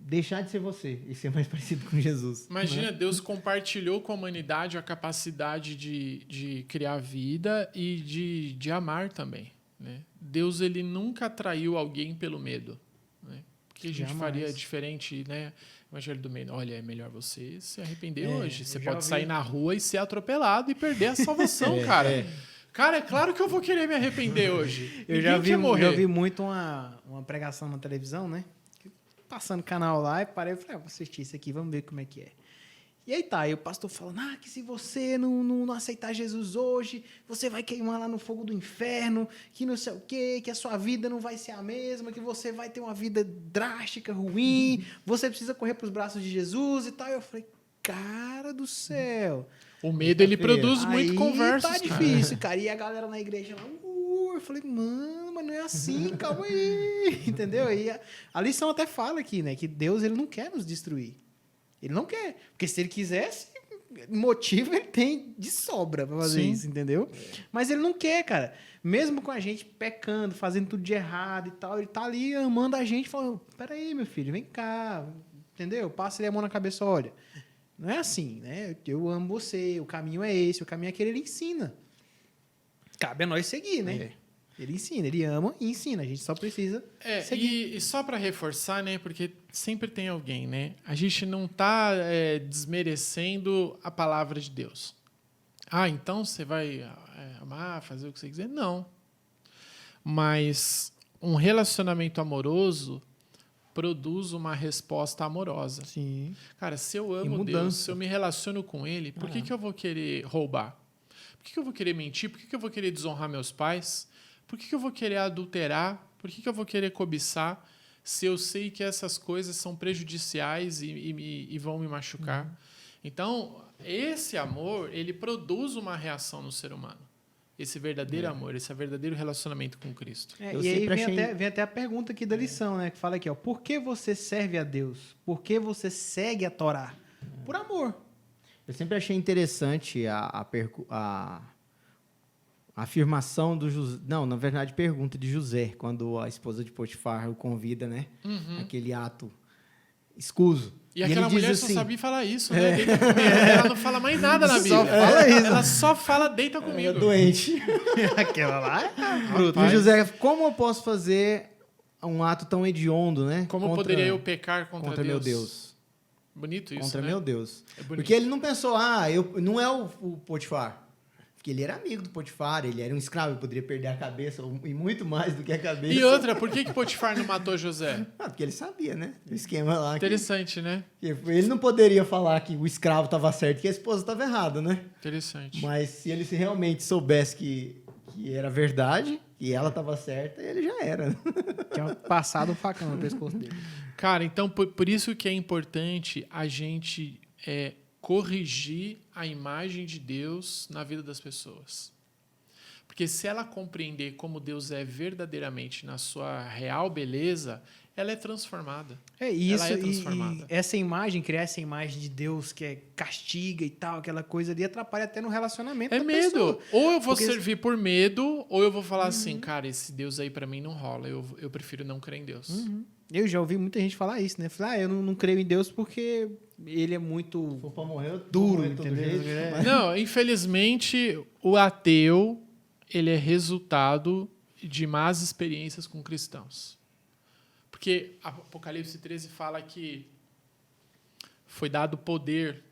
deixar de ser você e ser mais parecido com Jesus. Imagina, né? Deus compartilhou com a humanidade a capacidade de criar vida e de amar também. Né? Deus ele nunca atraiu alguém pelo medo. Né? Porque a gente faria diferente, né? Evangelho do medo. Olha, é melhor você se arrepender hoje. Você pode sair na rua e ser atropelado e perder a salvação, cara. Cara, é claro que eu vou querer me arrepender hoje. Eu já vi muito uma pregação na televisão, né? Passando canal lá e parei e falei, vou assistir isso aqui, vamos ver como é que é. E aí tá, e o pastor falando, que se você não aceitar Jesus hoje, você vai queimar lá no fogo do inferno, que não sei o quê, que a sua vida não vai ser a mesma, que você vai ter uma vida drástica, ruim, você precisa correr para os braços de Jesus e tal. E eu falei, cara do céu. O medo, ele produz muito conversa. Tá difícil, cara. E a galera na igreja lá, eu falei, mano, mas não é assim, calma aí, entendeu? E a lição até fala aqui, né, que Deus ele não quer nos destruir. Ele não quer. Porque se ele quisesse, motivo ele tem de sobra para fazer isso, entendeu? Mas ele não quer, cara. Mesmo com a gente pecando, fazendo tudo de errado e tal, ele tá ali amando a gente, falando, peraí, meu filho, vem cá, entendeu? Passa ele a mão na cabeça, olha. Não é assim, né? Eu amo você, o caminho é esse, o caminho é aquele, ele ensina. Cabe a nós seguir, né? Ele ensina, ele ama e ensina. A gente só precisa seguir. E só para reforçar, né? Porque sempre tem alguém, né? A gente não está desmerecendo a palavra de Deus. Então você vai amar, fazer o que você quiser? Não. Mas um relacionamento amoroso produz uma resposta amorosa. Sim. Cara, se eu amo Deus, se eu me relaciono com Ele, por que eu vou querer roubar? Por que eu vou querer mentir? Por que eu vou querer desonrar meus pais? Por que eu vou querer adulterar? Por que eu vou querer cobiçar se eu sei que essas coisas são prejudiciais e vão me machucar? Então, esse amor, ele produz uma reação no ser humano. Esse verdadeiro amor, esse verdadeiro relacionamento com Cristo. E aí vem até a pergunta aqui da lição, né? Que fala aqui, por que você serve a Deus? Por que você segue a Torá? Por amor. Eu sempre achei interessante a afirmação do José... Não, na verdade, pergunta de José, quando a esposa de Potifar o convida, né? Aquele ato escuso. E aquela ele diz mulher assim, só sabia falar isso, né? Deita comigo. Ela não fala mais nada na Bíblia. Só fala isso. Ela só fala deita Ela comigo. é doente. Aquela lá é E bruta. o José, como eu posso fazer um ato tão hediondo, né? Como poderia eu pecar contra meu Deus? Bonito isso, Contra né? meu Deus. É bonito. Porque ele não pensou, não é o Potifar. Porque ele era amigo do Potifar, ele era um escravo, ele poderia perder a cabeça, e muito mais do que a cabeça. E outra, por que Potifar não matou José? Porque ele sabia, né? O esquema lá. Interessante, né? Que ele não poderia falar que o escravo estava certo e que a esposa estava errada, né? Interessante. Mas se ele realmente soubesse que era verdade, que ela estava certa, ele já era. Tinha passado o facão no pescoço dele. Cara, então por isso que é importante a gente corrigir a imagem de Deus na vida das pessoas. Porque se ela compreender como Deus é verdadeiramente na sua real beleza, ela é transformada. É isso, Ela é transformada. e essa imagem, criar essa imagem de Deus que castiga e tal, aquela coisa ali, atrapalha até no relacionamento É da medo. pessoa. Ou eu vou Porque- servir por medo, ou eu vou falar assim, cara, esse Deus aí pra mim não rola. Eu prefiro não crer em Deus. Eu já ouvi muita gente falar isso, né? Falar, eu não creio em Deus porque ele é muito For pra morrer, eu vou duro, morrer de todo entendeu? jeito. É. Não, infelizmente, o ateu, ele é resultado de más experiências com cristãos. Porque Apocalipse 13 fala que foi dado poder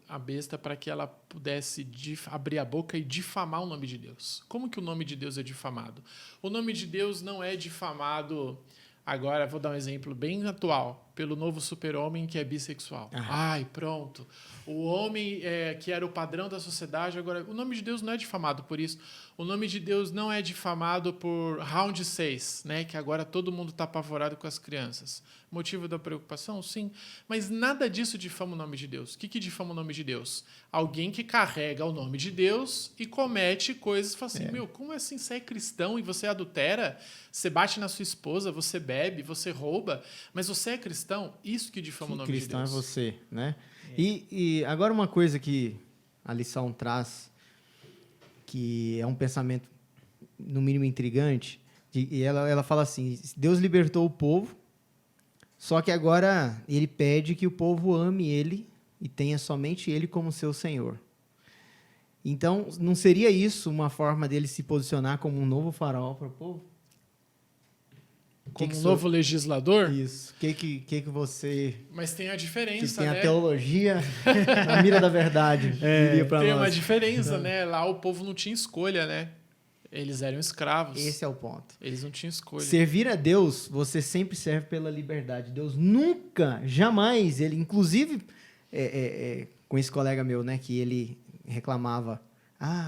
à besta para que ela pudesse abrir a boca e difamar o nome de Deus. Como que o nome de Deus é difamado? O nome de Deus não é difamado, agora vou dar um exemplo bem atual, pelo novo super-homem que é bissexual. Ai, pronto. O homem que era o padrão da sociedade, agora... O nome de Deus não é difamado por isso. O nome de Deus não é difamado por Round 6, né? Que agora todo mundo está apavorado com as crianças. Motivo da preocupação? Sim. Mas nada disso difama o nome de Deus. O que difama o nome de Deus? Alguém que carrega o nome de Deus e comete coisas e fala assim, como assim você é cristão e você adultera? Você bate na sua esposa, você bebe, você rouba, mas você é cristão? Isso que difama o nome de Deus. Cristão é você, né? E agora uma coisa que a lição traz, que é um pensamento, no mínimo, intrigante, e ela fala assim, Deus libertou o povo, só que agora ele pede que o povo ame ele e tenha somente ele como seu Senhor. Então, não seria isso uma forma dele se posicionar como um novo faraó para o povo? Como um novo legislador? Isso. O que você... Mas tem a Que diferença, tem né? a teologia na mira da verdade. Diria pra Tem nós. uma diferença, né? Lá o povo não tinha escolha, né? Eles eram escravos. Esse é o ponto. Eles não tinham escolha. Servir a Deus, você sempre serve pela liberdade. Deus nunca, jamais, ele, inclusive, com esse colega meu, né, que ele reclamava,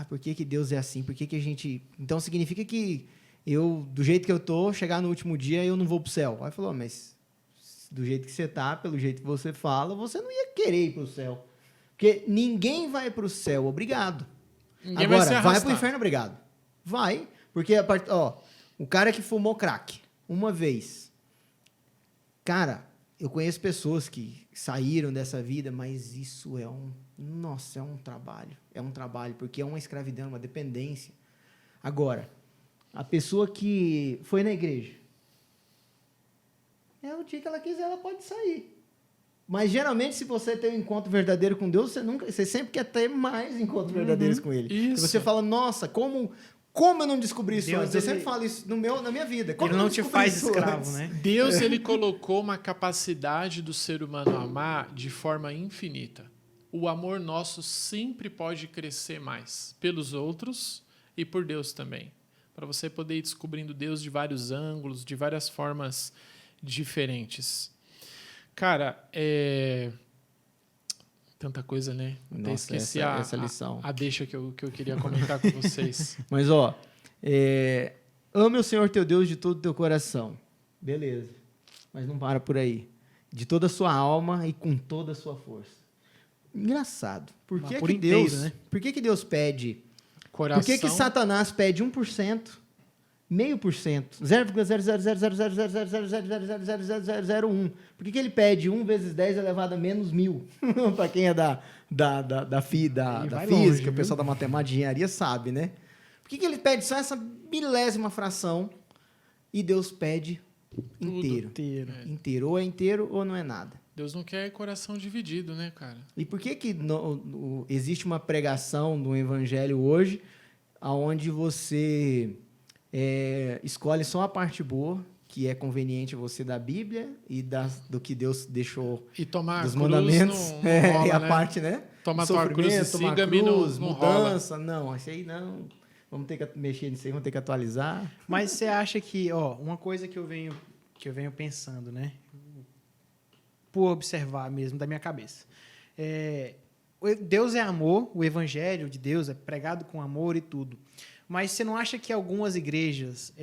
por que Deus é assim? Por que a gente... Então, significa que eu, do jeito que eu tô, chegar no último dia, eu não vou pro céu. Aí falou, mas do jeito que você tá, pelo jeito que você fala, você não ia querer ir pro céu. Porque ninguém vai pro céu, obrigado. Ninguém Agora, vai se vai pro arrastar. inferno, obrigado. Vai, porque o cara que fumou crack uma vez, cara, eu conheço pessoas que saíram dessa vida, mas isso é um trabalho, porque é uma escravidão, uma dependência. Agora, a pessoa que foi na igreja, o dia que ela quiser, ela pode sair. Mas geralmente, se você tem um encontro verdadeiro com Deus, você sempre quer ter mais encontros verdadeiros com Ele. Isso. E você fala, nossa, como eu não descobri isso Deus, antes? Eu ele- sempre falo isso na minha vida. Como Ele eu não te descobri faz isso escravo, antes? né? Deus, ele colocou uma capacidade do ser humano amar de forma infinita. O amor nosso sempre pode crescer mais pelos outros e por Deus também. Para você poder ir descobrindo Deus de vários ângulos, de várias formas diferentes. Cara, tanta coisa, né? Até Nossa, esqueci essa lição. a deixa que eu queria comentar com vocês. Mas, ame o Senhor teu Deus de todo o teu coração. Beleza. Mas não para por aí. De toda a sua alma e com toda a sua força. Engraçado. Por Mas que, por que inteiro, Deus, né? por que Deus pede? Coração. Por que Satanás pede 1%, 0,000000000001? Por que ele pede 1 vezes 10 elevado a menos 1000? Para quem é da Ele vai física, longe, o pessoal da matemática e engenharia sabe, né? Por que ele pede só essa milésima fração e Deus pede inteiro? Inteiro. Ou é inteiro ou não é nada. Deus não quer coração dividido, né, cara? E por que existe uma pregação do evangelho hoje onde você escolhe só a parte boa, que é conveniente você da Bíblia e do que Deus deixou e tomar dos cruz mandamentos, não rola, e a né? parte, né? Tomar tua cruz e tomar siga-me cruz, não mudança, não, isso aí não. Vamos ter que mexer nisso aí, vamos ter que atualizar. Mas você acha que, uma coisa que eu venho pensando, né? Por observar mesmo da minha cabeça. Deus é amor, o evangelho de Deus é pregado com amor e tudo. Mas você não acha que algumas igrejas,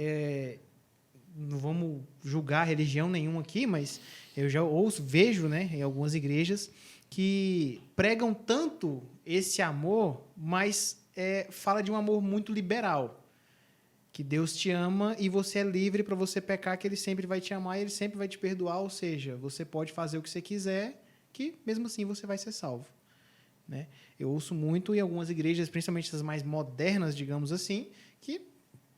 não vamos julgar religião nenhuma aqui, mas eu já vejo, né, em algumas igrejas que pregam tanto esse amor, mas fala de um amor muito liberal. Que Deus te ama e você é livre para você pecar, que Ele sempre vai te amar e Ele sempre vai te perdoar. Ou seja, você pode fazer o que você quiser, que mesmo assim você vai ser salvo. Né? Eu ouço muito em algumas igrejas, principalmente as mais modernas, digamos assim, que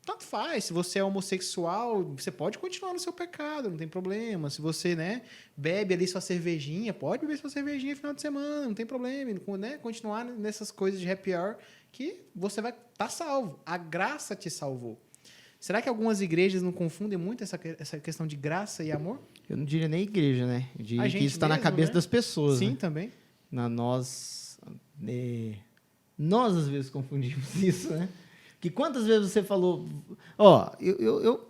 tanto faz. Se você é homossexual, você pode continuar no seu pecado, não tem problema. Se você, né, bebe ali sua cervejinha, pode beber sua cervejinha no final de semana, não tem problema. Né? Continuar nessas coisas de happy hour, que você vai estar salvo. A graça te salvou. Será que algumas igrejas não confundem muito essa questão de graça e amor? Eu não diria nem igreja, né? Eu diria que isso está na mesmo, cabeça né? das pessoas. Sim, né? também. Nós às vezes confundimos isso, né? Que quantas vezes você falou...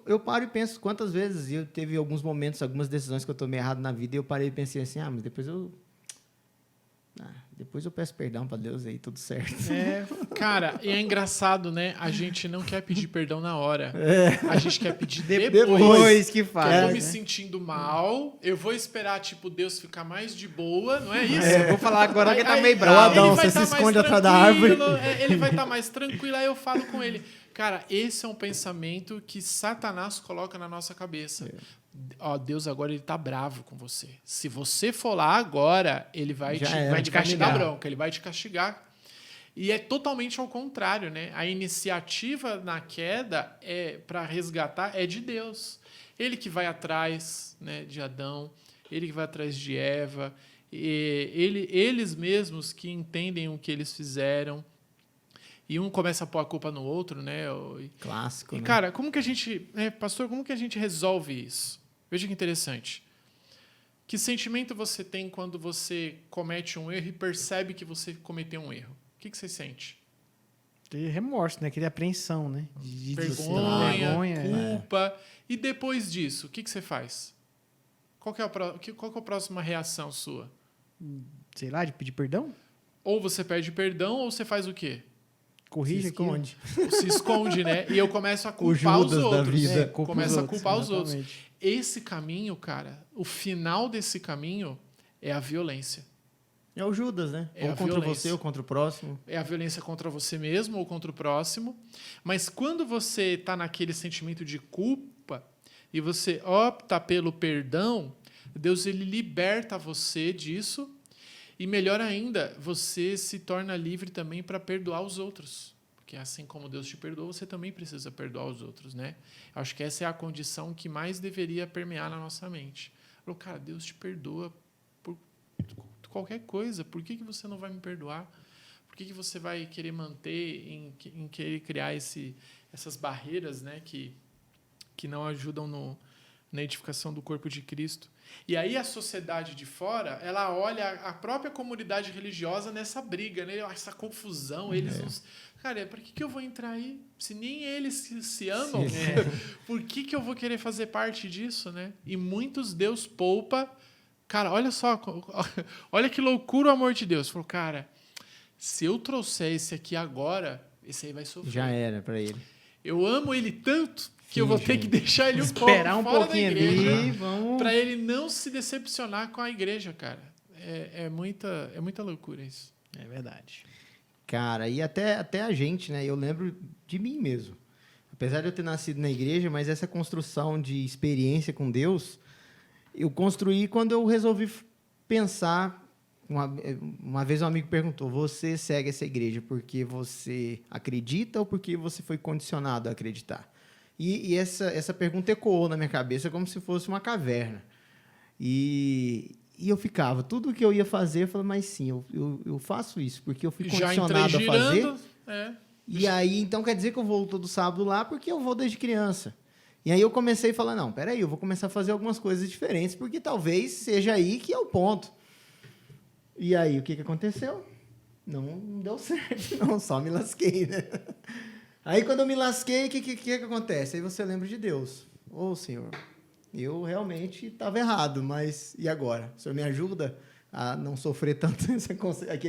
eu paro e penso quantas vezes eu teve alguns momentos, algumas decisões que eu tomei errado na vida e eu parei e pensei assim, mas depois eu peço perdão para Deus aí, tudo certo. Cara, e é engraçado, né? A gente não quer pedir perdão na hora. A gente quer pedir depois. Depois que faz. Eu tô me sentindo mal, eu vou esperar, Deus ficar mais de boa, não é isso? Eu vou falar agora que ele tá meio É o bravo. Adão, Ele vai você tá se mais esconde atrás da árvore. Ele vai estar mais tranquilo, aí eu falo com ele. Cara, esse é um pensamento que Satanás coloca na nossa cabeça. Deus agora ele tá bravo com você. Se você for lá agora, ele vai te castigar bronca, ele vai te castigar. E é totalmente ao contrário, né? A iniciativa na queda para resgatar é de Deus. Ele que vai atrás, né, de Adão, ele que vai atrás de Eva, eles mesmos que entendem o que eles fizeram. E um começa a pôr a culpa no outro, né? Clássico, né? Cara, como que a gente... pastor, como que a gente resolve isso? Veja que interessante. Que sentimento você tem quando você comete um erro e percebe que você cometeu um erro? O que você sente? Aquele remorso, né? Aquele apreensão, né? De vergonha, culpa. E depois disso, o que você faz? Qual que é a próxima reação sua? Sei lá, de pedir perdão? Ou você pede perdão, ou você faz o quê? Corrige aqui. Se esconde, né? E eu começo a culpar os outros. Da vida. Começo a culpar os outros. Esse caminho, cara, o final desse caminho é a violência. É o Judas, né? Ou contra você ou contra o próximo. É a violência contra você mesmo ou contra o próximo. Mas quando você está naquele sentimento de culpa e você opta pelo perdão, Deus ele liberta você disso. E melhor ainda, você se torna livre também para perdoar os outros. Porque assim como Deus te perdoa, você também precisa perdoar os outros, né? Acho que essa é a condição que mais deveria permear na nossa mente. Falou, cara, Deus te perdoa por qualquer coisa. Por que você não vai me perdoar? Por que você vai querer manter, em querer criar essas barreiras, né, que não ajudam na edificação do corpo de Cristo? E aí a sociedade de fora, ela olha a própria comunidade religiosa nessa briga, né? Essa confusão, eles não... Cara, para que eu vou entrar aí? Se nem eles se amam, por que eu vou querer fazer parte disso, né? E muitos Deus poupa. Cara, olha só, olha que loucura o amor de Deus. Falou, cara, se eu trouxer esse aqui agora, esse aí vai sofrer. Já era para ele. Eu amo ele tanto que eu vou ter que deixar ele esperar um pouquinho ali, para ele não se decepcionar com a igreja, cara. É muita loucura isso. É verdade. Cara, e até a gente, né? Eu lembro de mim mesmo. Apesar de eu ter nascido na igreja, mas essa construção de experiência com Deus, eu construí quando eu resolvi pensar Uma vez um amigo perguntou: você segue essa igreja porque você acredita ou porque você foi condicionado a acreditar? E essa pergunta ecoou na minha cabeça como se fosse uma caverna. E eu ficava, tudo que eu ia fazer, eu falei, mas sim, eu faço isso porque eu fui condicionado a fazer. E aí, então quer dizer que eu vou todo sábado lá porque eu vou desde criança. E aí eu comecei a falar, não, peraí, eu vou começar a fazer algumas coisas diferentes porque talvez seja aí que é o ponto. E aí, o que aconteceu? Não deu certo, não, só me lasquei, né? Aí, quando eu me lasquei, o que acontece? Aí você lembra de Deus. Ô, Senhor, eu realmente estava errado, mas e agora? O Senhor me ajuda a não sofrer tanto essa consequência? Aqui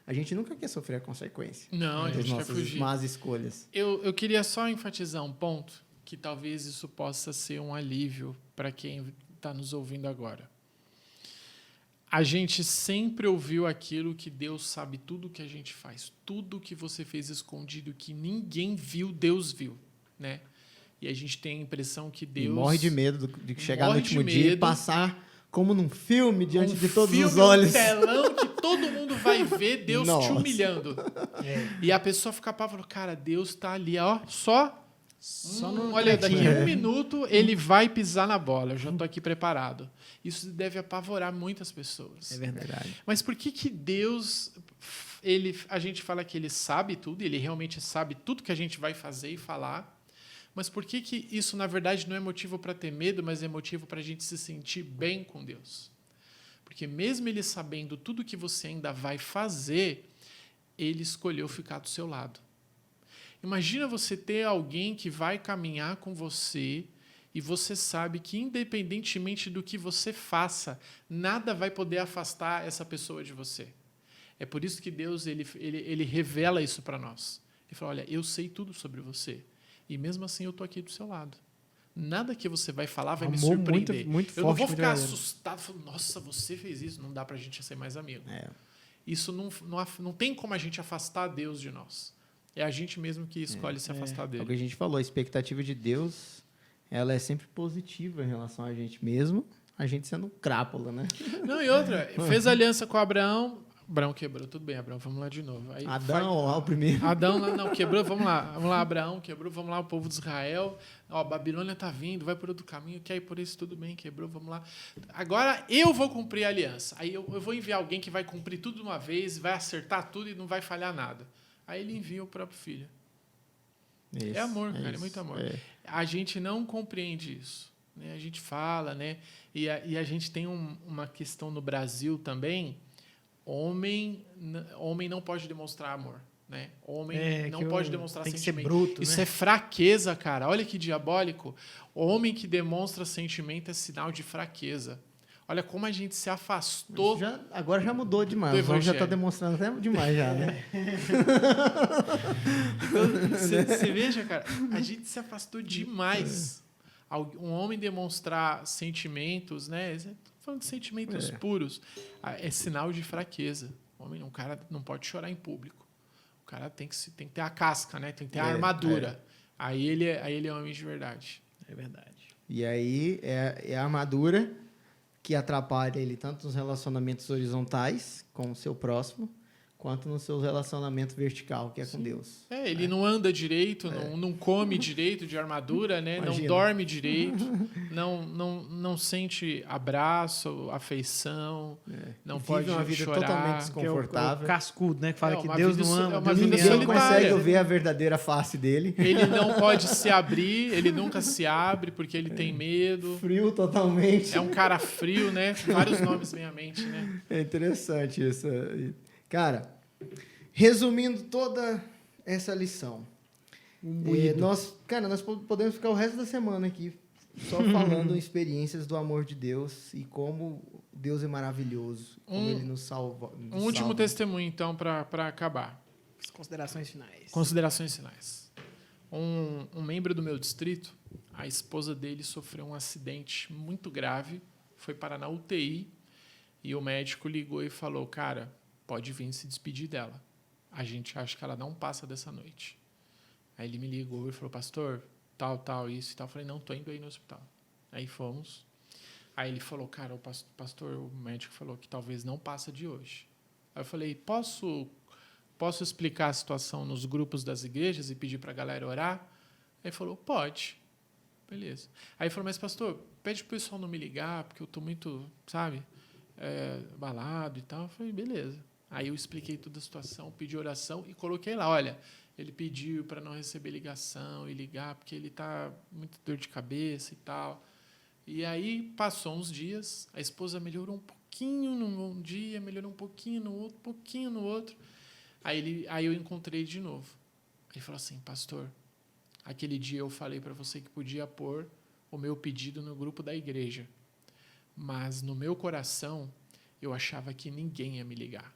a gente nunca quer sofrer a consequência. Não, a gente quer fugir. Más escolhas. Eu queria só enfatizar um ponto, que talvez isso possa ser um alívio para quem está nos ouvindo agora. A gente sempre ouviu aquilo que Deus sabe tudo que a gente faz. Tudo que você fez escondido, que ninguém viu, Deus viu, né? E a gente tem a impressão que Deus... E morre de medo de chegar no último dia e passar como num filme diante de todos os olhos. Um telão que todo mundo vai ver Deus te humilhando. E a pessoa fica apavorada, cara, Deus está ali, ó, só olha, daqui a 1 minuto ele vai pisar na bola, eu já estou aqui preparado. Isso deve apavorar muitas pessoas. É verdade. Mas por que Deus, a gente fala que ele sabe tudo, ele realmente sabe tudo que a gente vai fazer e falar, mas por que isso, na verdade, não é motivo para ter medo, mas é motivo para a gente se sentir bem com Deus? Porque mesmo ele sabendo tudo que você ainda vai fazer, ele escolheu ficar do seu lado. Imagina você ter alguém que vai caminhar com você e você sabe que, independentemente do que você faça, nada vai poder afastar essa pessoa de você. É por isso que Deus ele revela isso para nós. Ele fala, olha, eu sei tudo sobre você e mesmo assim eu estou aqui do seu lado. Nada que você vai falar vai me surpreender. Muito eu não forte, vou ficar assustado, falando, nossa, você fez isso, não dá para a gente ser mais amigo. Isso não tem como a gente afastar Deus de nós. É a gente mesmo que escolhe se afastar dele. É o que a gente falou, a expectativa de Deus, ela é sempre positiva em relação a gente mesmo, a gente sendo crápula, né? Não, e outra, fez aliança com Abraão quebrou, tudo bem, Abraão, vamos lá de novo. Aí Adão, lá o primeiro. Adão, não, quebrou, vamos lá, Abraão quebrou, vamos lá, o povo de Israel, ó, Babilônia tá vindo, vai por outro caminho, quer ir por isso, tudo bem, quebrou, vamos lá. Agora eu vou cumprir a aliança, aí eu vou enviar alguém que vai cumprir tudo de uma vez, vai acertar tudo e não vai falhar nada. Aí ele envia o próprio filho. É amor, cara, é muito amor. A gente não compreende isso. Né? A gente fala, né? E a gente tem uma questão no Brasil também. Homem não pode demonstrar amor. Né? Homem não pode demonstrar sentimento. Tem que ser bruto, isso né? é fraqueza, cara. Olha que diabólico. Homem que demonstra sentimento é sinal de fraqueza. Olha como a gente se afastou. Agora já mudou demais. O homem já está demonstrando até demais já, né? Então, você veja, cara, a gente se afastou demais. Um homem demonstrar sentimentos, né? Estou falando de sentimentos puros, é sinal de fraqueza. Um cara não pode chorar em público. O cara tem que ter a casca, né? Tem que ter a armadura. Aí ele é homem de verdade. É verdade. E aí é a armadura que atrapalha ele tanto nos relacionamentos horizontais com o seu próximo, quanto no seu relacionamento vertical, que é com Deus. Ele não anda direito, não come direito de armadura, né? Não dorme direito, não sente abraço, afeição, não pode uma vida chorar. Totalmente desconfortável. Que é o cascudo, né? Que fala que Deus não ama. É uma vida Ninguém solitária. consegue ver a verdadeira face dele. Ele não pode se abrir, ele nunca se abre porque ele tem medo. Frio totalmente. É um cara frio, né? Vários nomes vêm à mente, né? É interessante isso. Cara, resumindo toda essa lição, nós podemos ficar o resto da semana aqui só falando experiências do amor de Deus e como Deus é maravilhoso, como Ele nos salva. Último testemunho, então, para acabar. As considerações finais. Considerações finais. Um membro do meu distrito, a esposa dele sofreu um acidente muito grave, foi parar na UTI e o médico ligou e falou, cara, pode vir se despedir dela. A gente acha que ela não passa dessa noite. Aí ele me ligou e falou, pastor, tal, isso e tal. Eu falei, não, estou indo aí no hospital. Aí fomos. Aí ele falou, cara, o pastor, o médico falou que talvez não passa de hoje. Aí eu falei, posso explicar a situação nos grupos das igrejas e pedir para a galera orar? Aí ele falou, pode. Beleza. Aí ele falou, mas pastor, pede para o pessoal não me ligar, porque eu estou muito, sabe, abalado e tal. Eu falei, beleza. Aí eu expliquei toda a situação, pedi oração e coloquei lá, olha, ele pediu para não receber ligação e ligar, porque ele está muito dor de cabeça e tal. E aí passou uns dias, a esposa melhorou um pouquinho num dia, melhorou um pouquinho no outro. Aí eu encontrei de novo. Ele falou assim, pastor, aquele dia eu falei para você que podia pôr o meu pedido no grupo da igreja, mas no meu coração eu achava que ninguém ia me ligar.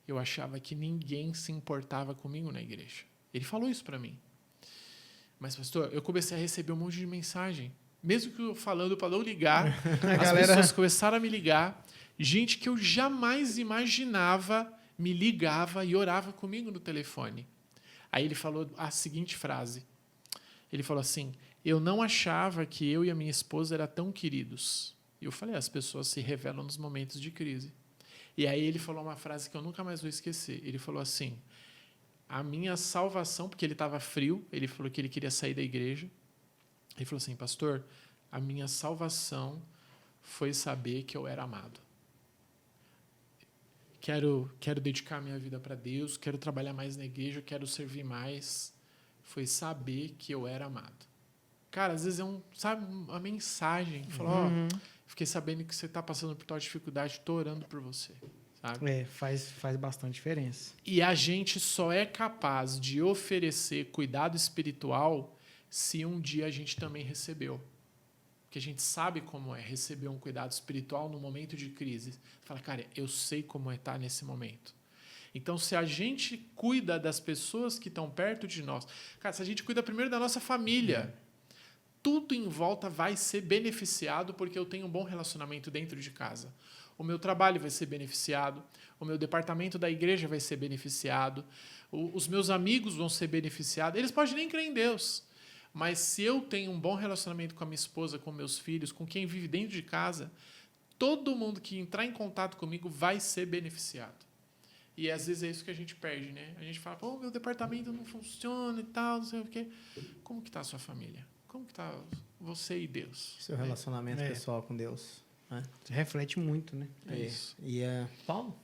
Eu achava que ninguém se importava comigo na igreja. Ele falou isso para mim. Mas, pastor, eu comecei a receber um monte de mensagem. Mesmo que eu falando para não ligar, as pessoas começaram a me ligar. Gente que eu jamais imaginava me ligava e orava comigo no telefone. Aí ele falou a seguinte frase. Ele falou assim, eu não achava que eu e a minha esposa eram tão queridos. E eu falei, as pessoas se revelam nos momentos de crise. E aí ele falou uma frase que eu nunca mais vou esquecer. Ele falou assim, a minha salvação, porque ele estava frio, ele falou que ele queria sair da igreja. Ele falou assim, pastor, a minha salvação foi saber que eu era amado. Quero dedicar minha vida para Deus, quero trabalhar mais na igreja, quero servir mais. Foi saber que eu era amado. Cara, às vezes uma mensagem. Falou, fiquei sabendo que você está passando por tal dificuldade, estou orando por você. Sabe? Faz bastante diferença. E a gente só é capaz de oferecer cuidado espiritual se um dia a gente também recebeu. Porque a gente sabe como é receber um cuidado espiritual no momento de crise. Fala, cara, eu sei como é estar nesse momento. Então, se a gente cuida das pessoas que estão perto de nós, cara, se a gente cuida primeiro da nossa família, tudo em volta vai ser beneficiado porque eu tenho um bom relacionamento dentro de casa. O meu trabalho vai ser beneficiado, o meu departamento da igreja vai ser beneficiado, os meus amigos vão ser beneficiados. Eles podem nem crer em Deus, mas se eu tenho um bom relacionamento com a minha esposa, com meus filhos, com quem vive dentro de casa, todo mundo que entrar em contato comigo vai ser beneficiado. E às vezes é isso que a gente perde, né? A gente fala, pô, meu departamento não funciona e tal, não sei o quê. Como que está a sua família? Como que está você e Deus? Seu relacionamento pessoal com Deus. Né? Reflete muito, né? É isso. E Paulo,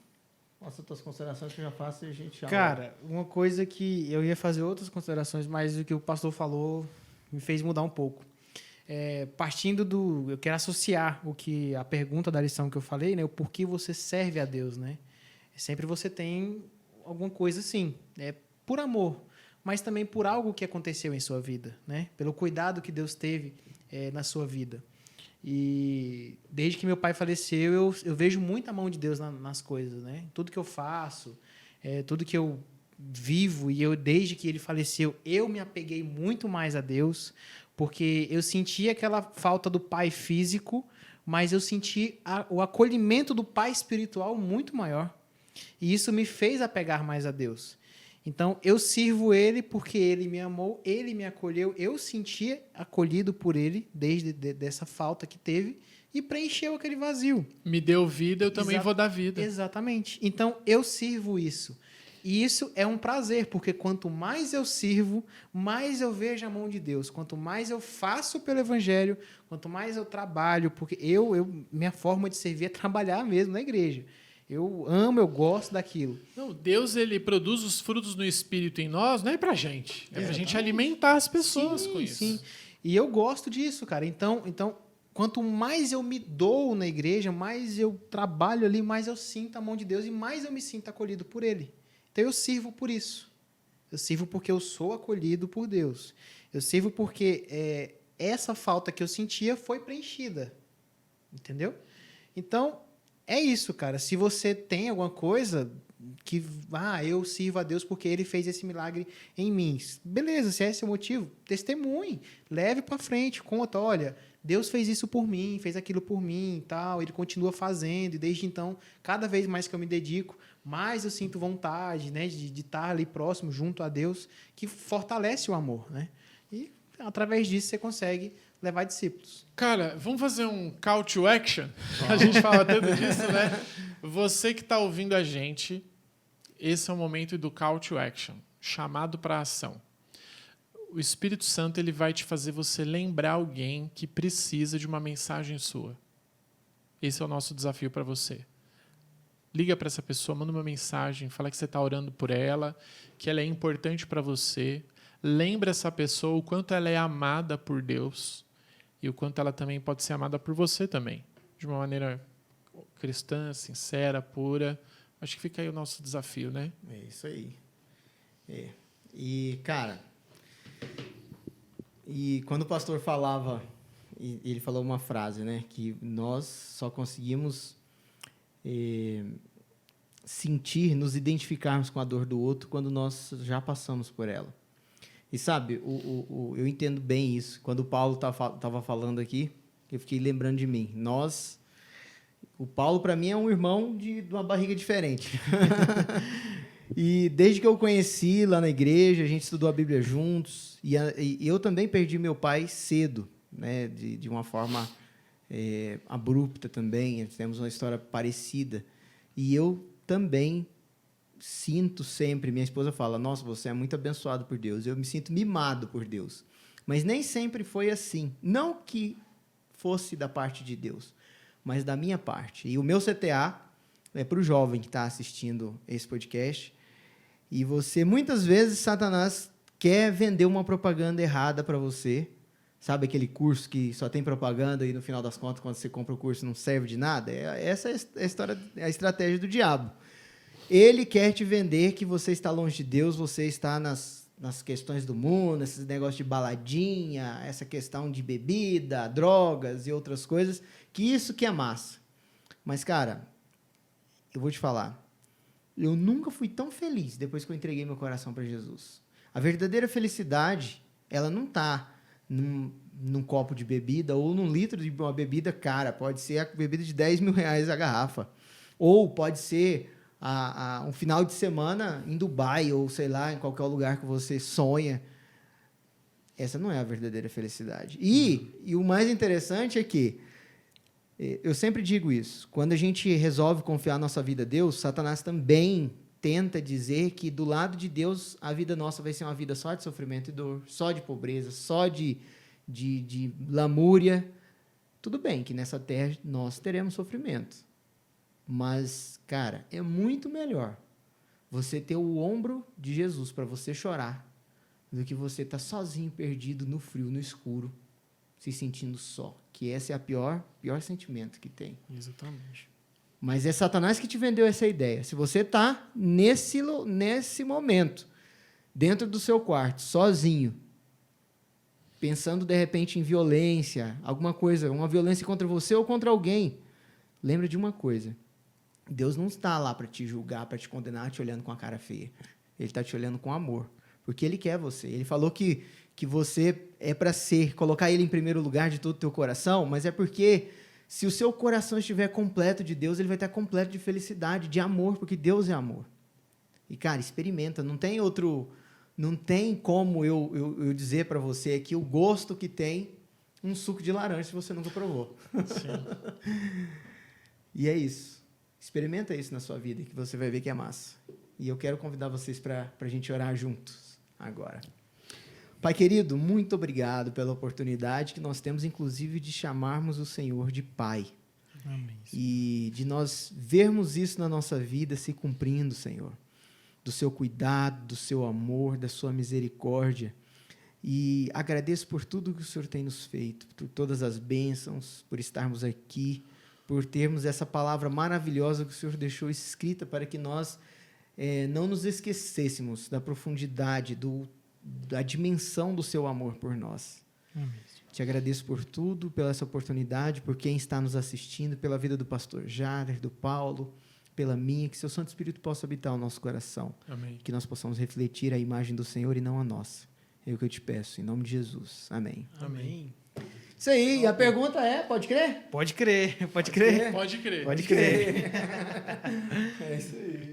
faça as tuas considerações que eu já faço e a gente já... Cara, uma coisa que eu ia fazer outras considerações, mas o que o pastor falou me fez mudar um pouco. Partindo do... Eu quero associar a pergunta da lição que eu falei, né? O porquê você serve a Deus, né? Sempre você tem alguma coisa assim, por amor, mas também por algo que aconteceu em sua vida, né? Pelo cuidado que Deus teve na sua vida. E desde que meu pai faleceu, eu vejo muito a mão de Deus nas coisas, né? Tudo que eu faço, tudo que eu vivo, e desde que ele faleceu, eu me apeguei muito mais a Deus, porque eu senti aquela falta do pai físico, mas eu senti o acolhimento do pai espiritual muito maior. E isso me fez apegar mais a Deus. Então, eu sirvo Ele porque Ele me amou, Ele me acolheu, eu sentia acolhido por Ele, desde dessa falta que teve, e preencheu aquele vazio. Me deu vida, eu também vou dar vida. Exatamente. Então, eu sirvo isso. E isso é um prazer, porque quanto mais eu sirvo, mais eu vejo a mão de Deus. Quanto mais eu faço pelo Evangelho, quanto mais eu trabalho, porque minha forma de servir é trabalhar mesmo na igreja. Eu amo, eu gosto daquilo. Não, Deus, ele produz os frutos no Espírito em nós, não é pra gente. É pra gente alimentar as pessoas com isso. Sim. E eu gosto disso, cara. Então, quanto mais eu me dou na igreja, mais eu trabalho ali, mais eu sinto a mão de Deus e mais eu me sinto acolhido por Ele. Então, eu sirvo por isso. Eu sirvo porque eu sou acolhido por Deus. Eu sirvo porque essa falta que eu sentia foi preenchida. Entendeu? Então, é isso, cara. Se você tem alguma coisa que... eu sirvo a Deus porque Ele fez esse milagre em mim. Beleza, se é esse o motivo, testemunhe. Leve para frente, conta. Olha, Deus fez isso por mim, fez aquilo por mim e tal. Ele continua fazendo. E desde então, cada vez mais que eu me dedico, mais eu sinto vontade, né, de estar ali próximo, junto a Deus, que fortalece o amor, né? E através disso você consegue levar discípulos. Cara, vamos fazer um call to action? A gente fala tanto disso, né? Você que está ouvindo a gente, esse é o momento do call to action, chamado para ação. O Espírito Santo ele vai te fazer você lembrar alguém que precisa de uma mensagem sua. Esse é o nosso desafio para você. Liga para essa pessoa, manda uma mensagem, fala que você está orando por ela, que ela é importante para você. Lembra essa pessoa o quanto ela é amada por Deus e o quanto ela também pode ser amada por você também, de uma maneira cristã, sincera, pura. Acho que fica aí o nosso desafio, né? É isso aí. E, cara, e quando o pastor falava, ele falou uma frase, né? Que nós só conseguimos sentir, nos identificarmos com a dor do outro quando nós já passamos por ela. E sabe, eu entendo bem isso. Quando o Paulo estava falando aqui, eu fiquei lembrando de mim. O Paulo, para mim, é um irmão de uma barriga diferente. E desde que eu o conheci lá na igreja, a gente estudou a Bíblia juntos. E eu também perdi meu pai cedo, né, de uma forma abrupta também. Temos uma história parecida. E eu também sinto sempre, minha esposa fala, nossa, você é muito abençoado por Deus. Eu me sinto mimado por Deus. Mas nem sempre foi assim. Não que fosse da parte de Deus, mas da minha parte. E o meu CTA é para o jovem que está assistindo esse podcast. E você, muitas vezes, Satanás quer vender uma propaganda errada para você. Sabe aquele curso que só tem propaganda e, no final das contas, quando você compra o curso, não serve de nada? Essa é a estratégia do diabo. Ele quer te vender que você está longe de Deus, você está nas questões do mundo, esses negócios de baladinha, essa questão de bebida, drogas e outras coisas, que isso que é massa. Mas, cara, eu vou te falar, eu nunca fui tão feliz depois que eu entreguei meu coração para Jesus. A verdadeira felicidade, ela não está num copo de bebida ou num litro de uma bebida cara. Pode ser a bebida de R$10 mil a garrafa. Ou pode ser um final de semana em Dubai ou, sei lá, em qualquer lugar que você sonha. Essa não é a verdadeira felicidade. E o mais interessante é que, eu sempre digo isso, quando a gente resolve confiar nossa vida a Deus, Satanás também tenta dizer que do lado de Deus a vida nossa vai ser uma vida só de sofrimento e dor, só de pobreza, só de lamúria. Tudo bem que nessa terra nós teremos sofrimento. Mas, cara, é muito melhor você ter o ombro de Jesus para você chorar do que você estar sozinho, perdido, no frio, no escuro, se sentindo só. Que esse é o pior sentimento que tem. Exatamente. Mas é Satanás que te vendeu essa ideia. Se você está nesse momento, dentro do seu quarto, sozinho, pensando, de repente, em violência, alguma coisa, uma violência contra você ou contra alguém, lembra de uma coisa. Deus não está lá para te julgar, para te condenar, te olhando com a cara feia. Ele está te olhando com amor, porque Ele quer você. Ele falou que você é para colocar Ele em primeiro lugar de todo o teu coração, mas é porque se o seu coração estiver completo de Deus, ele vai estar completo de felicidade, de amor, porque Deus é amor. E, cara, experimenta. Não tem como eu dizer para você aqui o gosto que tem um suco de laranja se você nunca provou. Sim. E é isso. Experimenta isso na sua vida, que você vai ver que é massa. E eu quero convidar vocês para a gente orar juntos agora. Pai querido, muito obrigado pela oportunidade que nós temos, inclusive, de chamarmos o Senhor de Pai. Amém. E de nós vermos isso na nossa vida se cumprindo, Senhor. Do seu cuidado, do seu amor, da sua misericórdia. E agradeço por tudo que o Senhor tem nos feito, por todas as bênçãos, por estarmos aqui, por termos essa palavra maravilhosa que o Senhor deixou escrita para que nós não nos esquecêssemos da profundidade, da dimensão do seu amor por nós. Amém. Te agradeço por tudo, pela essa oportunidade, por quem está nos assistindo, pela vida do pastor Jader, do Paulo, pela minha, que seu Santo Espírito possa habitar o nosso coração. Amém. Que nós possamos refletir a imagem do Senhor e não a nossa. É o que eu te peço, em nome de Jesus. Amém. Amém. Isso aí, e a pergunta é, pode crer? Pode crer, pode crer. Pode crer. Pode crer. É isso aí.